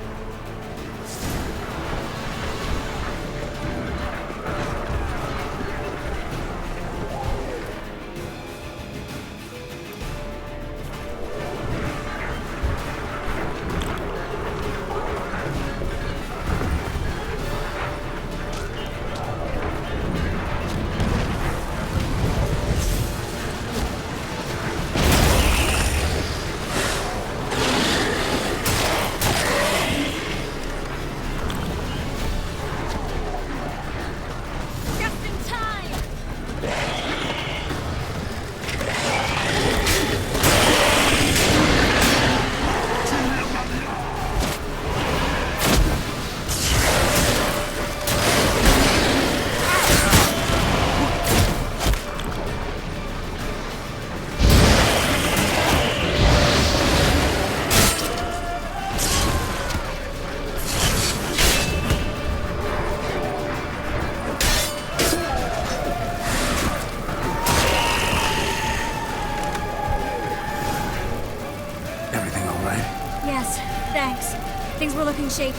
Things were looking shaky.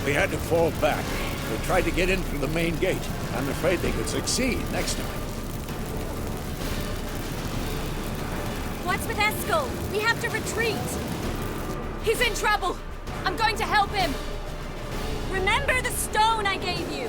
We had to fall back. They tried to get in through the main gate. I'm afraid they could succeed next time. What's with Eskel? We have to retreat. He's in trouble. I'm going to help him. Remember the stone I gave you?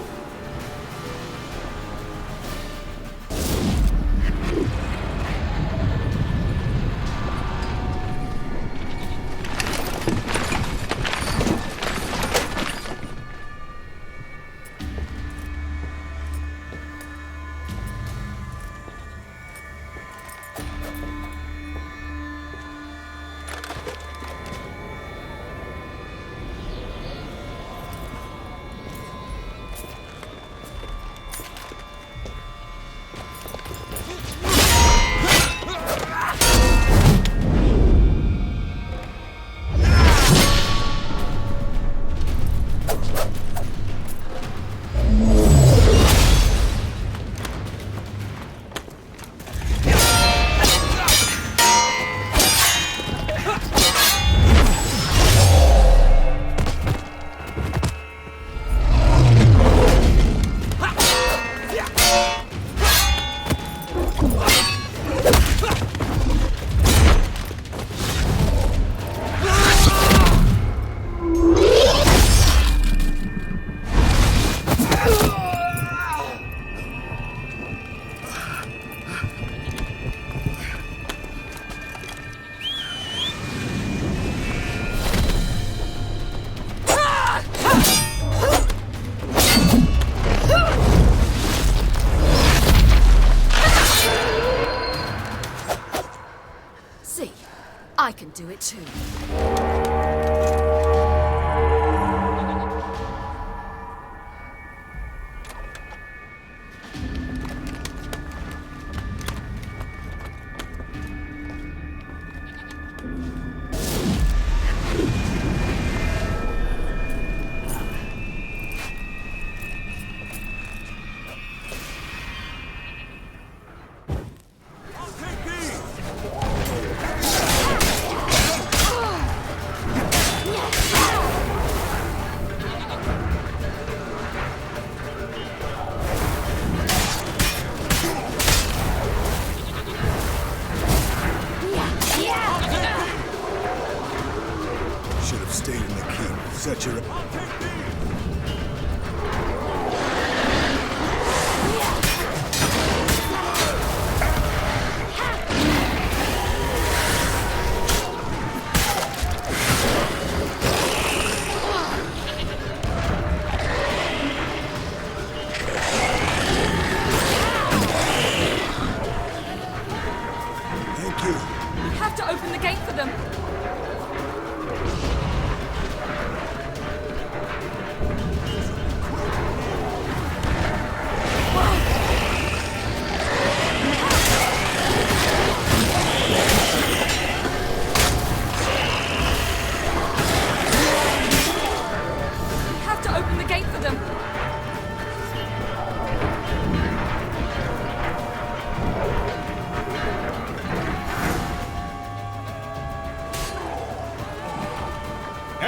I can do it too.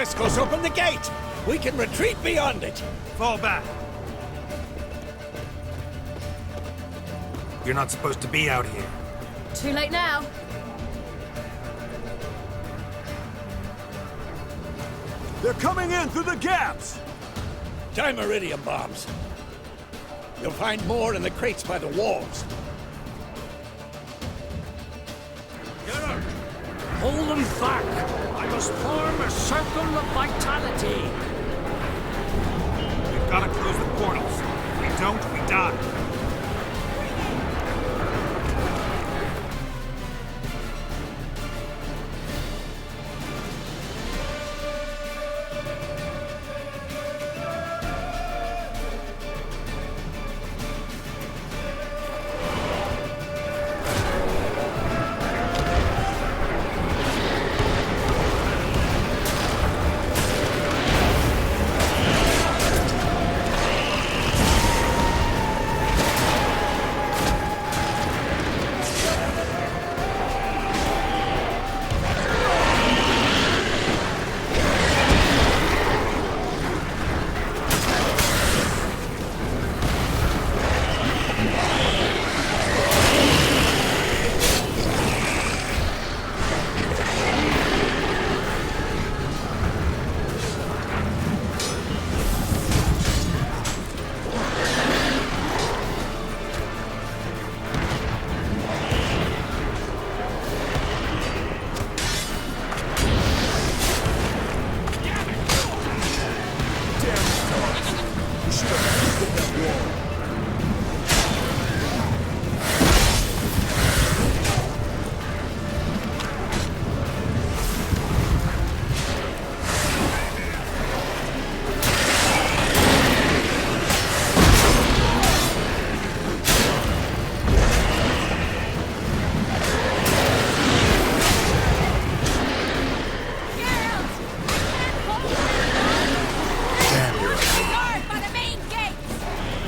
Escos, open the gate! We can retreat beyond it! Fall back. You're not supposed to be out here. Too late now. They're coming in through the gaps! Dimeridium bombs. You'll find more in the crates by the walls. Hold them back! I must form a circle of vitality! We've got to close the portals. If we don't, we die.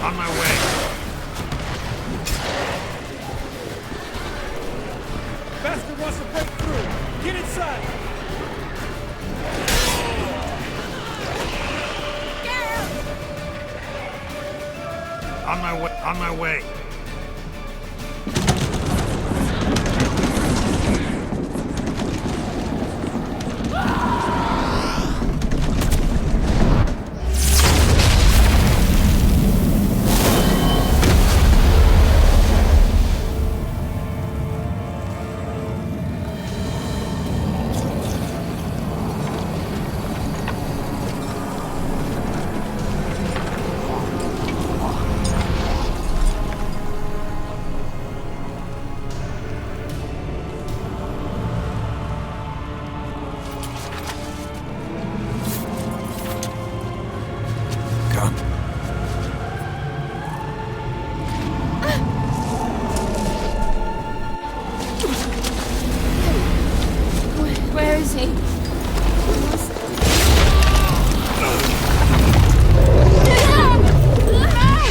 On my way. Bastard wants to break through! Get inside! On my way. Where is he?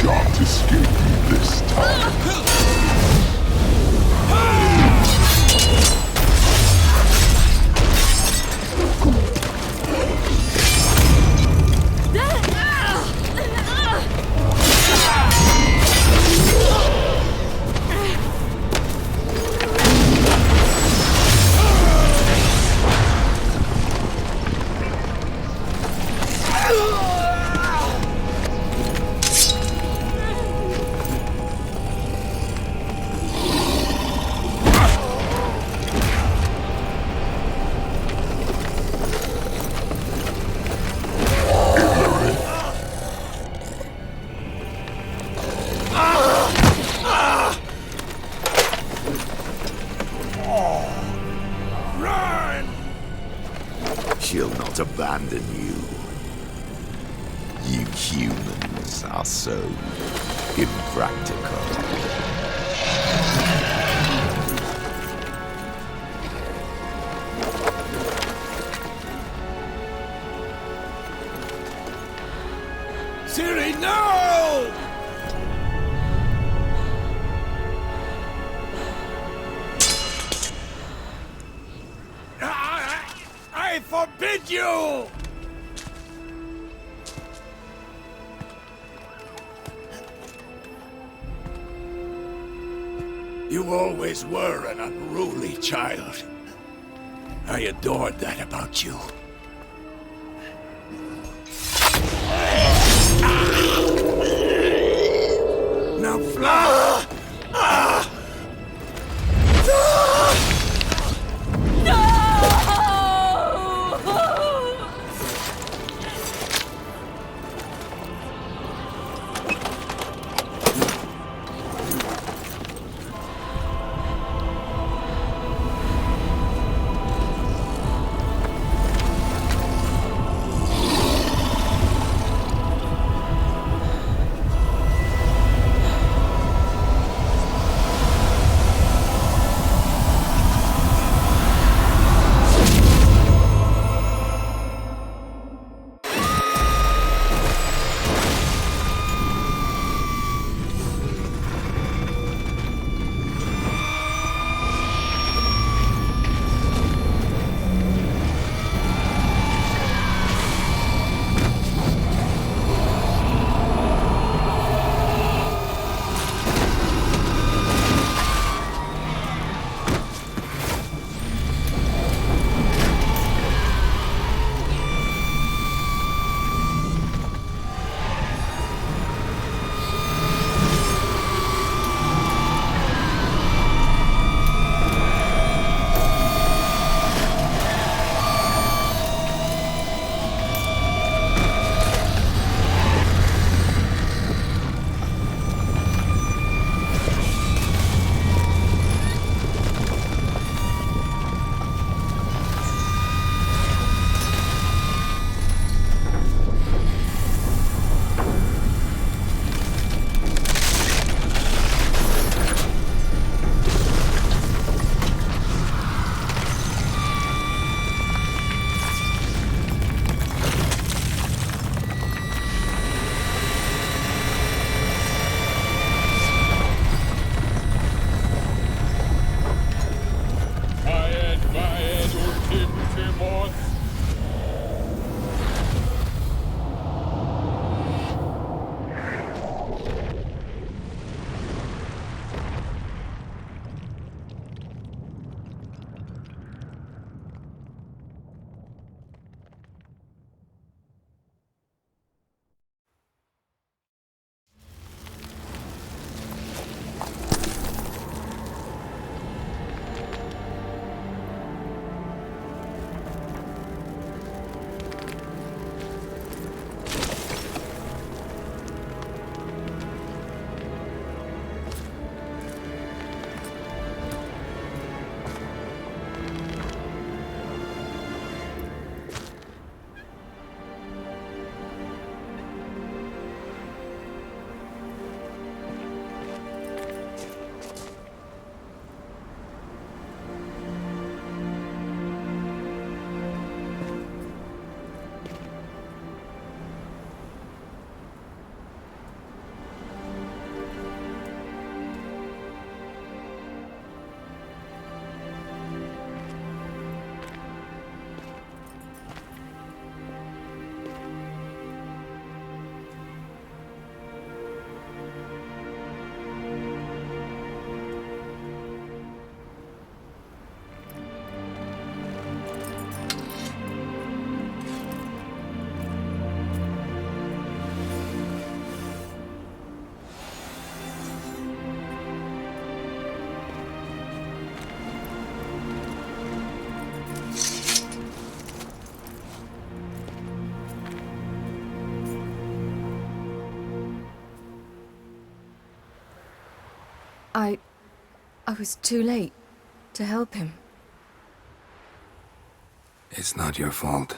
Can't escape this time. She'll not abandon you. You humans are so impractical. Siri, no! I forbid you! You always were an unruly child. I adored that about you. Now fly! I was too late to help him. It's not your fault.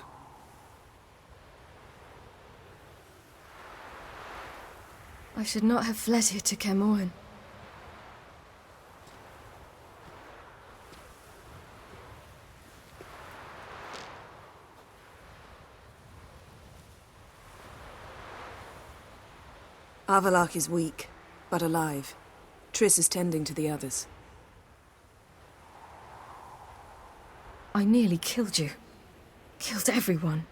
I should not have fled here to Camoran. Avalok is weak, but alive. Triss is tending to the others. I nearly killed you. Killed everyone.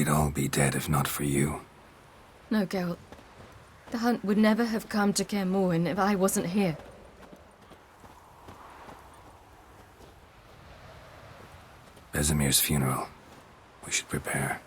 We'd all be dead if not for you. No, Geralt. The hunt would never have come to Kaer Morhen if I wasn't here. Vesemir's funeral. We should prepare.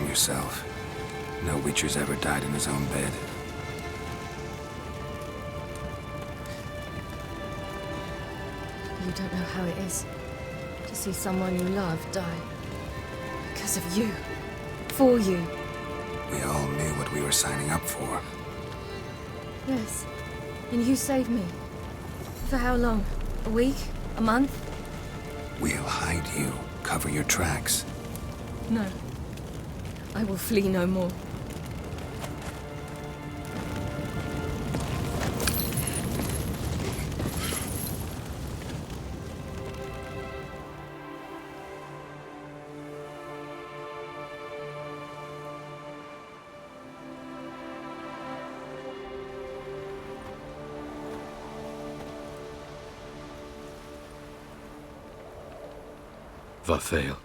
Yourself. No Witcher's ever died in his own bed. You don't know how it is to see someone you love die. Because of you. For you. We all knew what we were signing up for. Yes. And you saved me. For how long? A week? A month? We'll hide you. Cover your tracks. No. I will flee no more. Vafael.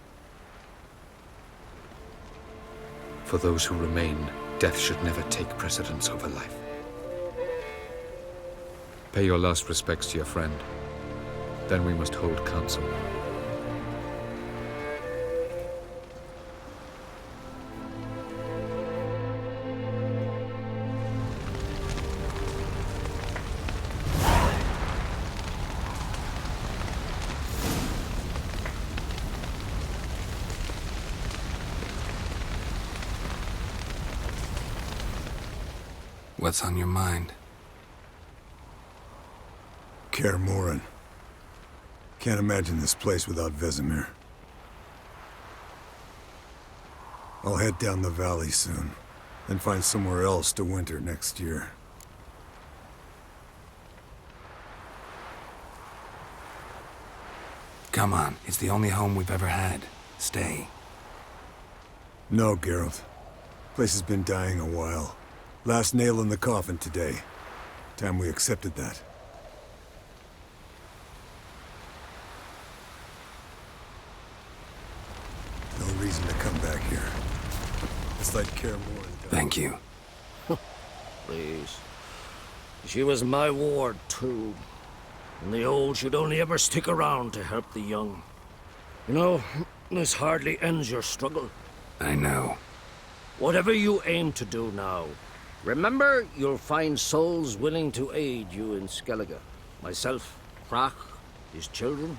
For those who remain, death should never take precedence over life. Pay your last respects to your friend. Then we must hold council. What's on your mind? Kaer Morhen. Can't imagine this place without Vesemir. I'll head down the valley soon, and find somewhere else to winter next year. Come on, it's the only home we've ever had. Stay. No, Geralt. Place has been dying a while. Last nail in the coffin today. Time we accepted that. No reason to come back here. It's like Kaer Morhen. Thank you. Please. She was my ward, too. And the old should only ever stick around to help the young. You know, this hardly ends your struggle. I know. Whatever you aim to do now, remember you'll find souls willing to aid you in Skellige. Myself, Krach, his children.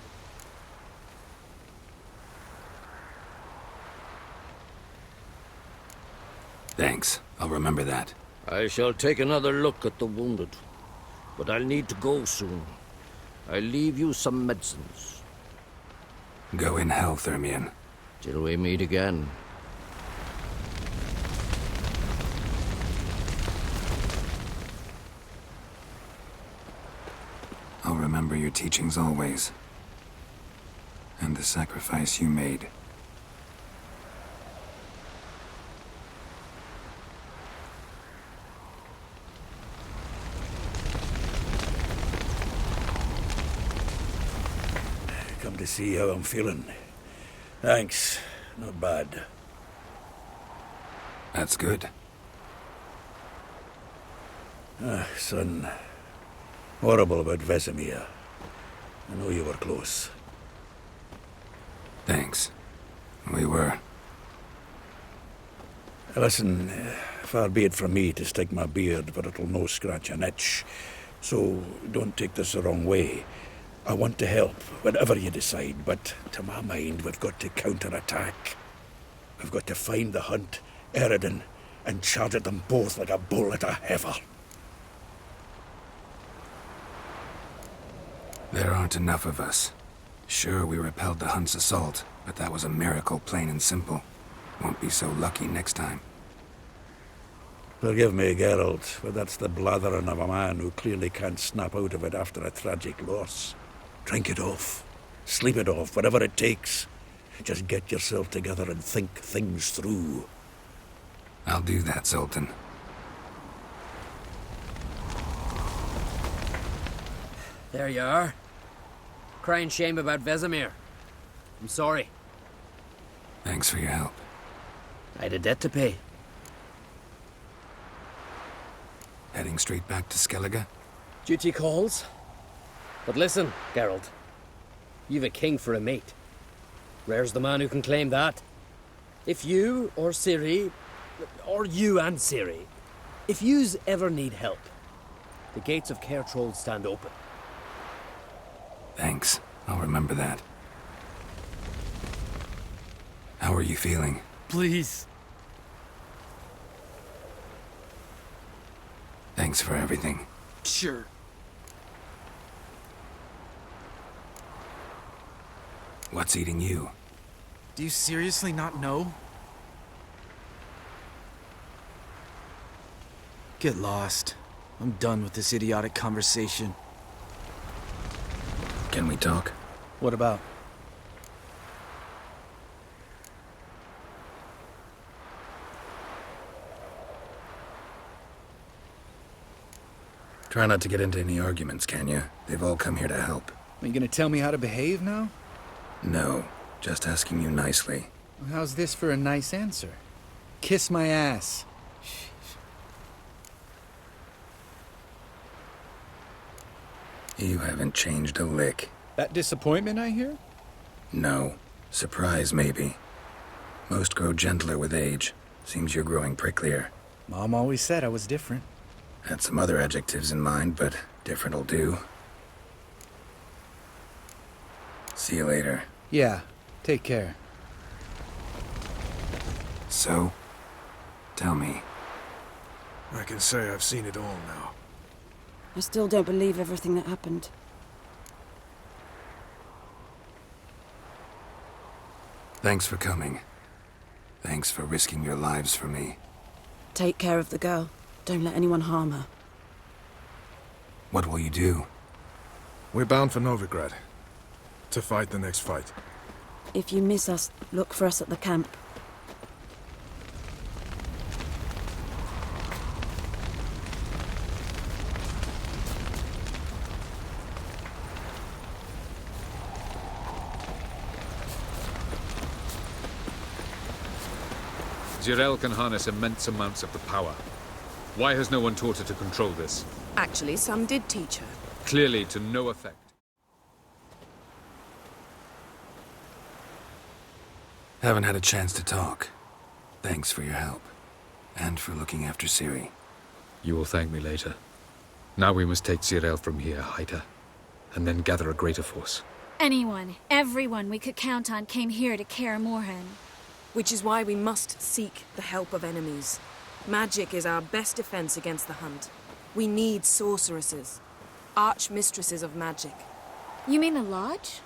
Thanks. I'll remember that. I shall take another look at the wounded, but I'll need to go soon. I'll leave you some medicines. Go in hell, Thermian. Till we meet again. I'll remember your teachings always. And the sacrifice you made. Come to see how I'm feeling. Thanks. Not bad. That's good. Son. Horrible about Vesemir. I know you were close. Thanks. We were. Listen, far be it from me to stick my beard, but it'll no scratch an itch. So don't take this the wrong way. I want to help, whatever you decide, but to my mind, we've got to counterattack. We've got to find the Hunt, Eredin, and charge at them both like a bull at a heifer. There aren't enough of us. Sure, we repelled the Hunt's assault, but that was a miracle, plain and simple. Won't be so lucky next time. Forgive me, Geralt, but that's the blathering of a man who clearly can't snap out of it after a tragic loss. Drink it off. Sleep it off, whatever it takes. Just get yourself together and think things through. I'll do that, Zoltan. There you are. Crying shame about Vesemir. I'm sorry. Thanks for your help. I had a debt to pay. Heading straight back to Skellige? Duty calls. But listen, Geralt. You've a king for a mate. Rare's the man who can claim that. If you or Ciri, or you and Ciri, if yous ever need help, the gates of Caer Troll stand open. Thanks. I'll remember that. How are you feeling? Please. Thanks for everything. Sure. What's eating you? Do you seriously not know? Get lost. I'm done with this idiotic conversation. Can we talk? What about? Try not to get into any arguments, can you? They've all come here to help. Are you gonna tell me how to behave now? No, just asking you nicely. How's this for a nice answer? Kiss my ass. You haven't changed a lick. That disappointment I hear? No. Surprise, maybe. Most grow gentler with age. Seems you're growing pricklier. Mom always said I was different. Had some other adjectives in mind, but different'll do. See you later. Yeah, take care. So? Tell me. I can say I've seen it all now. I still don't believe everything that happened. Thanks for coming. Thanks for risking your lives for me. Take care of the girl. Don't let anyone harm her. What will you do? We're bound for Novigrad. To fight the next fight. If you miss us, look for us at the camp. Jirel can harness immense amounts of the power. Why has no one taught her to control this? Actually, some did teach her. Clearly to no effect. Haven't had a chance to talk. Thanks for your help. And for looking after Ciri. You will thank me later. Now we must take Cyril from here, hide her, and then gather a greater force. Anyone, everyone we could count on came here to Kaer Morhen. Which is why we must seek the help of enemies. Magic is our best defense against the Hunt. We need sorceresses. Archmistresses of magic. You mean the Lodge?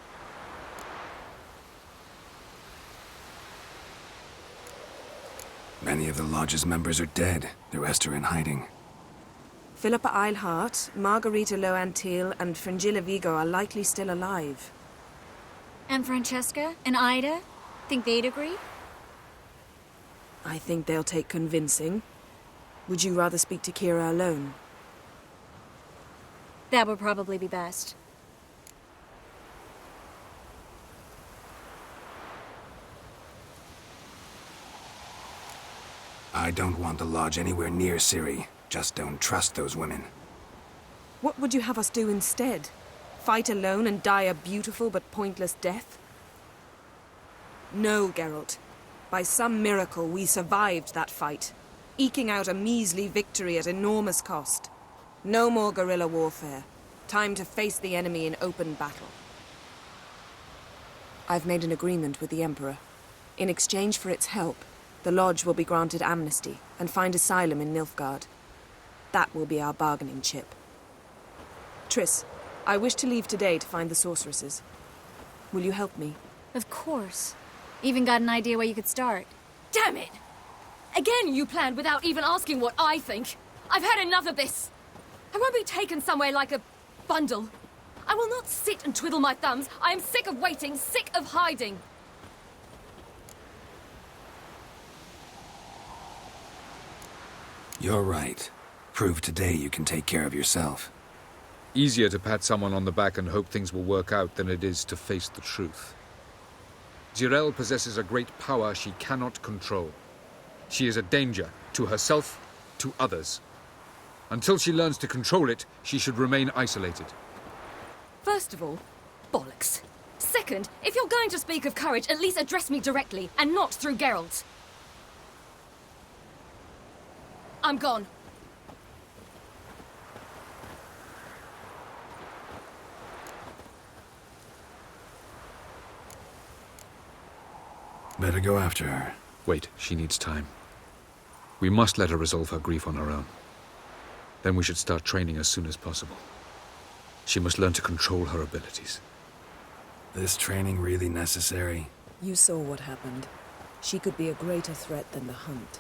Many of the Lodge's members are dead. The rest are in hiding. Philippa Eilhart, Margarita Loantil, and Fringilla Vigo are likely still alive. And Francesca? And Ida? Think they'd agree? I think they'll take convincing. Would you rather speak to Kira alone? That would probably be best. I don't want the Lodge anywhere near Ciri. Just don't trust those women. What would you have us do instead? Fight alone and die a beautiful but pointless death? No, Geralt. By some miracle, we survived that fight, eking out a measly victory at enormous cost. No more guerrilla warfare. Time to face the enemy in open battle. I've made an agreement with the Emperor. In exchange for its help, the Lodge will be granted amnesty and find asylum in Nilfgaard. That will be our bargaining chip. Triss, I wish to leave today to find the sorceresses. Will you help me? Of course. Even got an idea where you could start. Damn it! Again you planned without even asking what I think. I've had enough of this. I won't be taken somewhere like a bundle. I will not sit and twiddle my thumbs. I am sick of waiting, sick of hiding. You're right. Prove today you can take care of yourself. Easier to pat someone on the back and hope things will work out than it is to face the truth. Jirel possesses a great power she cannot control. She is a danger to herself, to others. Until she learns to control it, she should remain isolated. First of all, bollocks. Second, if you're going to speak of courage, at least address me directly, and not through Geralt. I'm gone. Better go after her. Wait, she needs time. We must let her resolve her grief on her own. Then we should start training as soon as possible. She must learn to control her abilities. This training really necessary? You saw what happened. She could be a greater threat than the Hunt.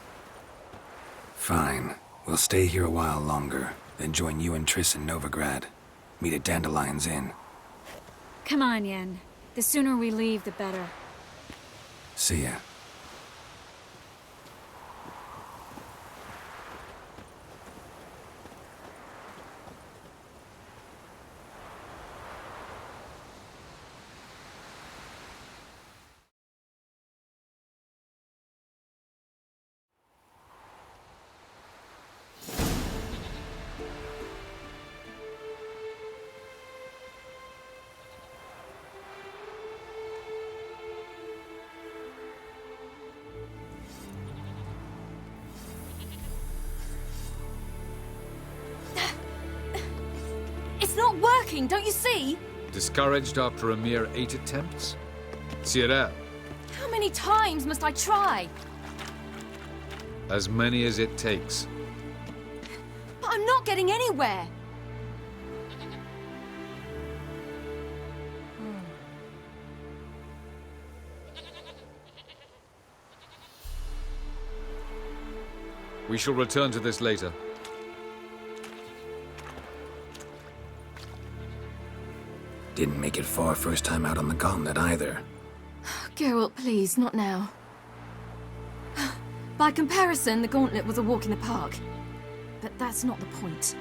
Fine. We'll stay here a while longer, then join you and Triss in Novigrad. Meet at Dandelion's Inn. Come on, Yen. The sooner we leave, the better. See ya. It's not working, don't you see? Discouraged after a mere 8 attempts? Cyril, How many times must I try? as many as it takes. But I'm not getting anywhere. We shall return to this later. Didn't make it far first time out on the gauntlet either. Geralt, please, not now. By comparison, the gauntlet was a walk in the park. But that's not the point.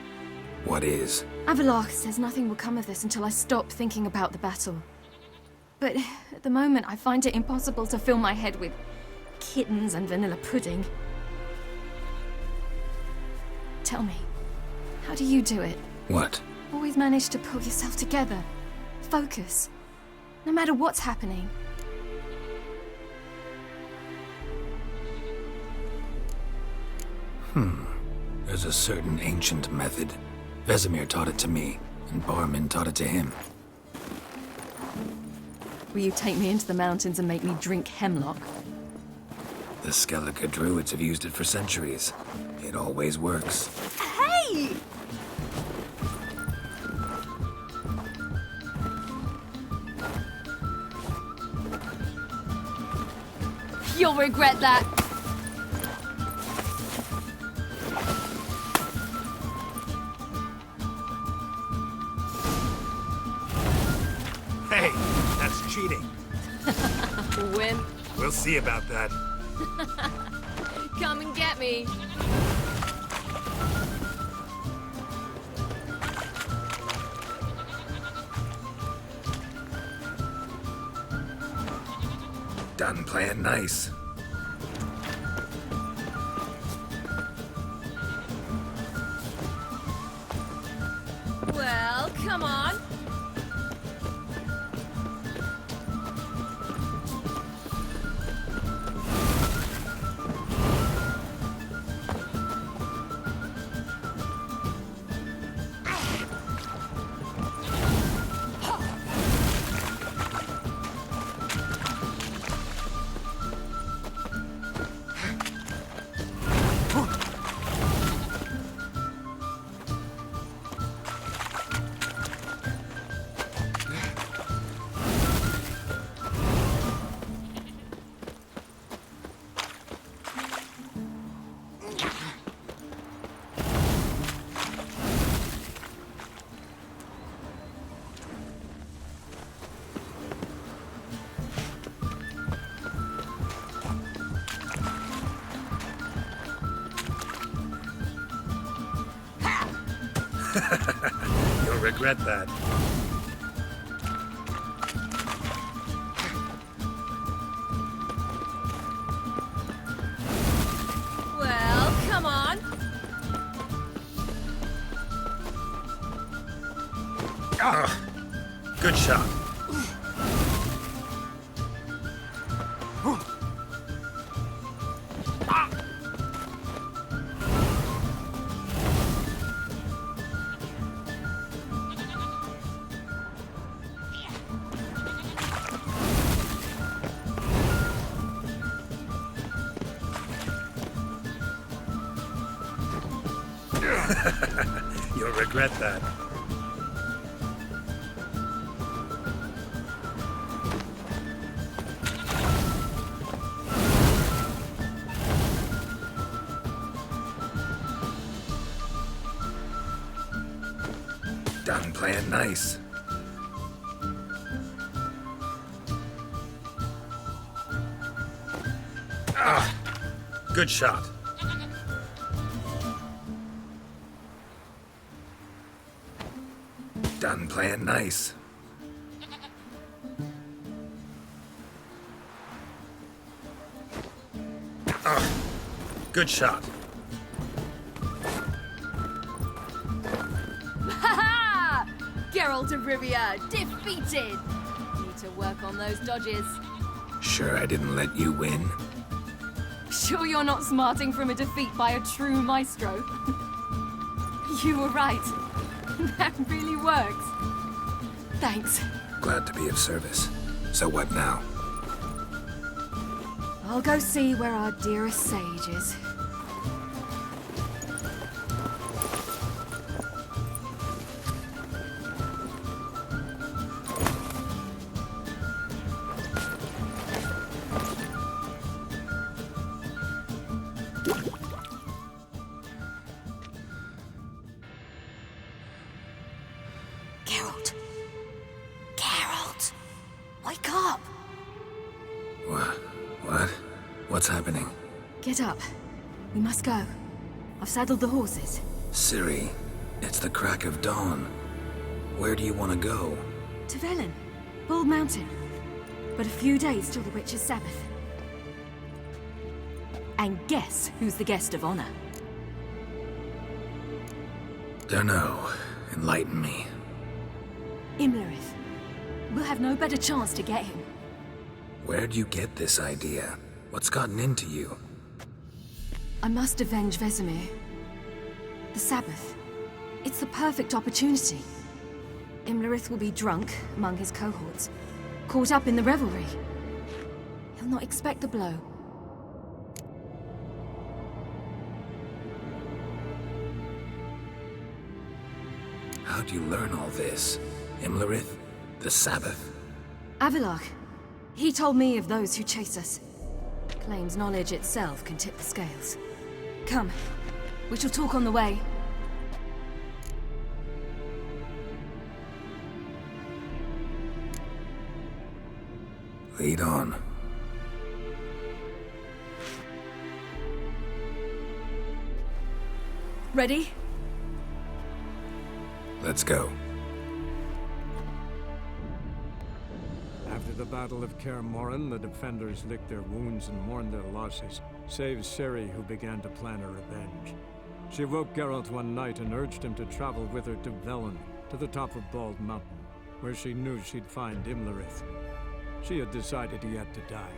What is? Avallac'h says nothing will come of this until I stop thinking about the battle. But at the moment, I find it impossible to fill my head with kittens and vanilla pudding. Tell me, how do you do it? What? Always manage to pull yourself together. Focus. No matter what's happening. There's a certain ancient method. Vesemir taught it to me, and Barman taught it to him. Will you take me into the mountains and make me drink hemlock? The Skellige druids have used it for centuries. It always works. Hey! You'll regret that. Hey, that's cheating. Wimp. We'll see about that. Come and get me. Done playing nice. Well, come on. You'll regret that. Well, come on. Ah, good shot. You'll regret that. Done playing nice. Ah, good shot. Done playing nice. Ah, good shot. Ha-ha! Geralt of Rivia, defeated! Need to work on those dodges. Sure I didn't let you win? Sure you're not smarting from a defeat by a true maestro? You were right. That really works. Thanks. Glad to be of service. So what now? I'll go see where our dearest sage is. Geralt. Geralt. Wake up. What? What's happening? Get up. We must go. I've saddled the horses. Ciri, it's the crack of dawn. Where do you want to go? To Velen. Bald Mountain. But a few days till the Witch's Sabbath. And guess who's the guest of honor? Dunno. Enlighten me. Imlerith. We'll have no better chance to get him. Where'd you get this idea? What's gotten into you? I must avenge Vesemir. The Sabbath. It's the perfect opportunity. Imlerith will be drunk among his cohorts, caught up in the revelry. He'll not expect the blow. How'd you learn all this? Imlerith? The Sabbath? Avalok. He told me of those who chase us. Claims knowledge itself can tip the scales. Come, we shall talk on the way. Lead on. Ready? Let's go. After the Battle of Kaer Morhen, the defenders licked their wounds and mourned their losses, save Ciri, who began to plan her revenge. She woke Geralt one night and urged him to travel with her to Velen, to the top of Bald Mountain, where she knew she'd find Imlerith. She had decided he had to die.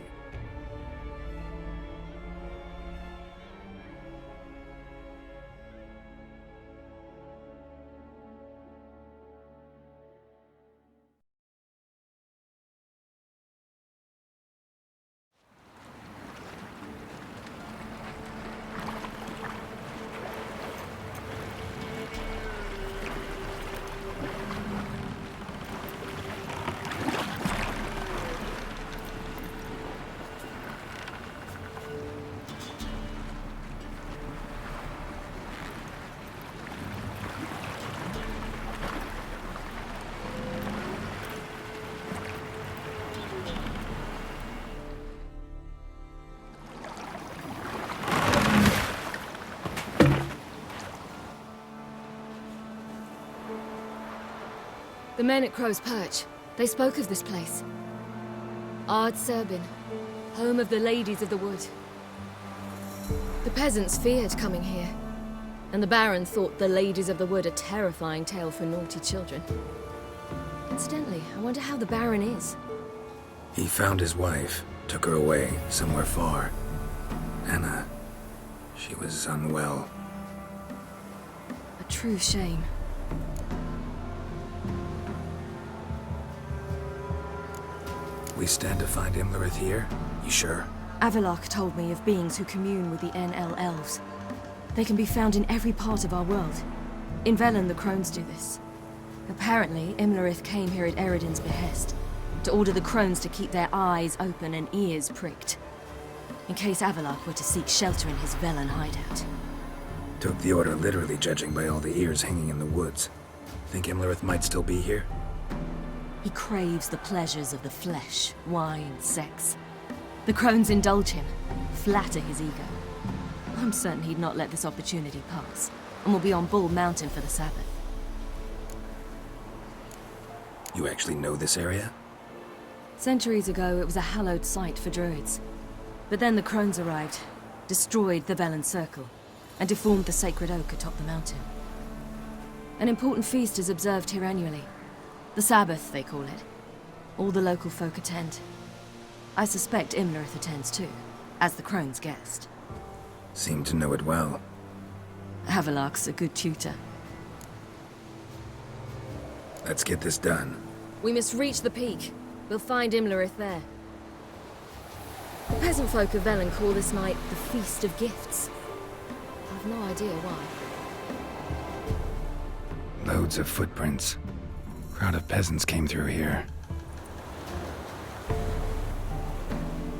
The men at Crow's Perch, they spoke of this place. Ard Serbin, home of the Ladies of the Wood. The peasants feared coming here, and the Baron thought the Ladies of the Wood a terrifying tale for naughty children. Incidentally, I wonder how the Baron is. He found his wife, took her away, somewhere far. Anna, she was unwell. A true shame. We stand to find Imlerith here? You sure? Avalok told me of beings who commune with the NL elves. They can be found in every part of our world. In Velen, the crones do this. Apparently, Imlerith came here at Eredin's behest, to order the crones to keep their eyes open and ears pricked, in case Avalok were to seek shelter in his Velen hideout. Took the order literally, judging by all the ears hanging in the woods. Think Imlerith might still be here? He craves the pleasures of the flesh, wine, sex. The crones indulge him, flatter his ego. I'm certain he'd not let this opportunity pass, and will be on Bull Mountain for the Sabbath. You actually know this area? Centuries ago, it was a hallowed site for druids. But then the crones arrived, destroyed the Velen Circle, and deformed the sacred oak atop the mountain. An important feast is observed here annually. The Sabbath, they call it. All the local folk attend. I suspect Imlerith attends too, as the crone's guest. Seem to know it well. Avalok's a good tutor. Let's get this done. We must reach the peak. We'll find Imlerith there. The peasant folk of Velen call this night the Feast of Gifts. I've no idea why. Loads of footprints. Crowd of peasants came through here.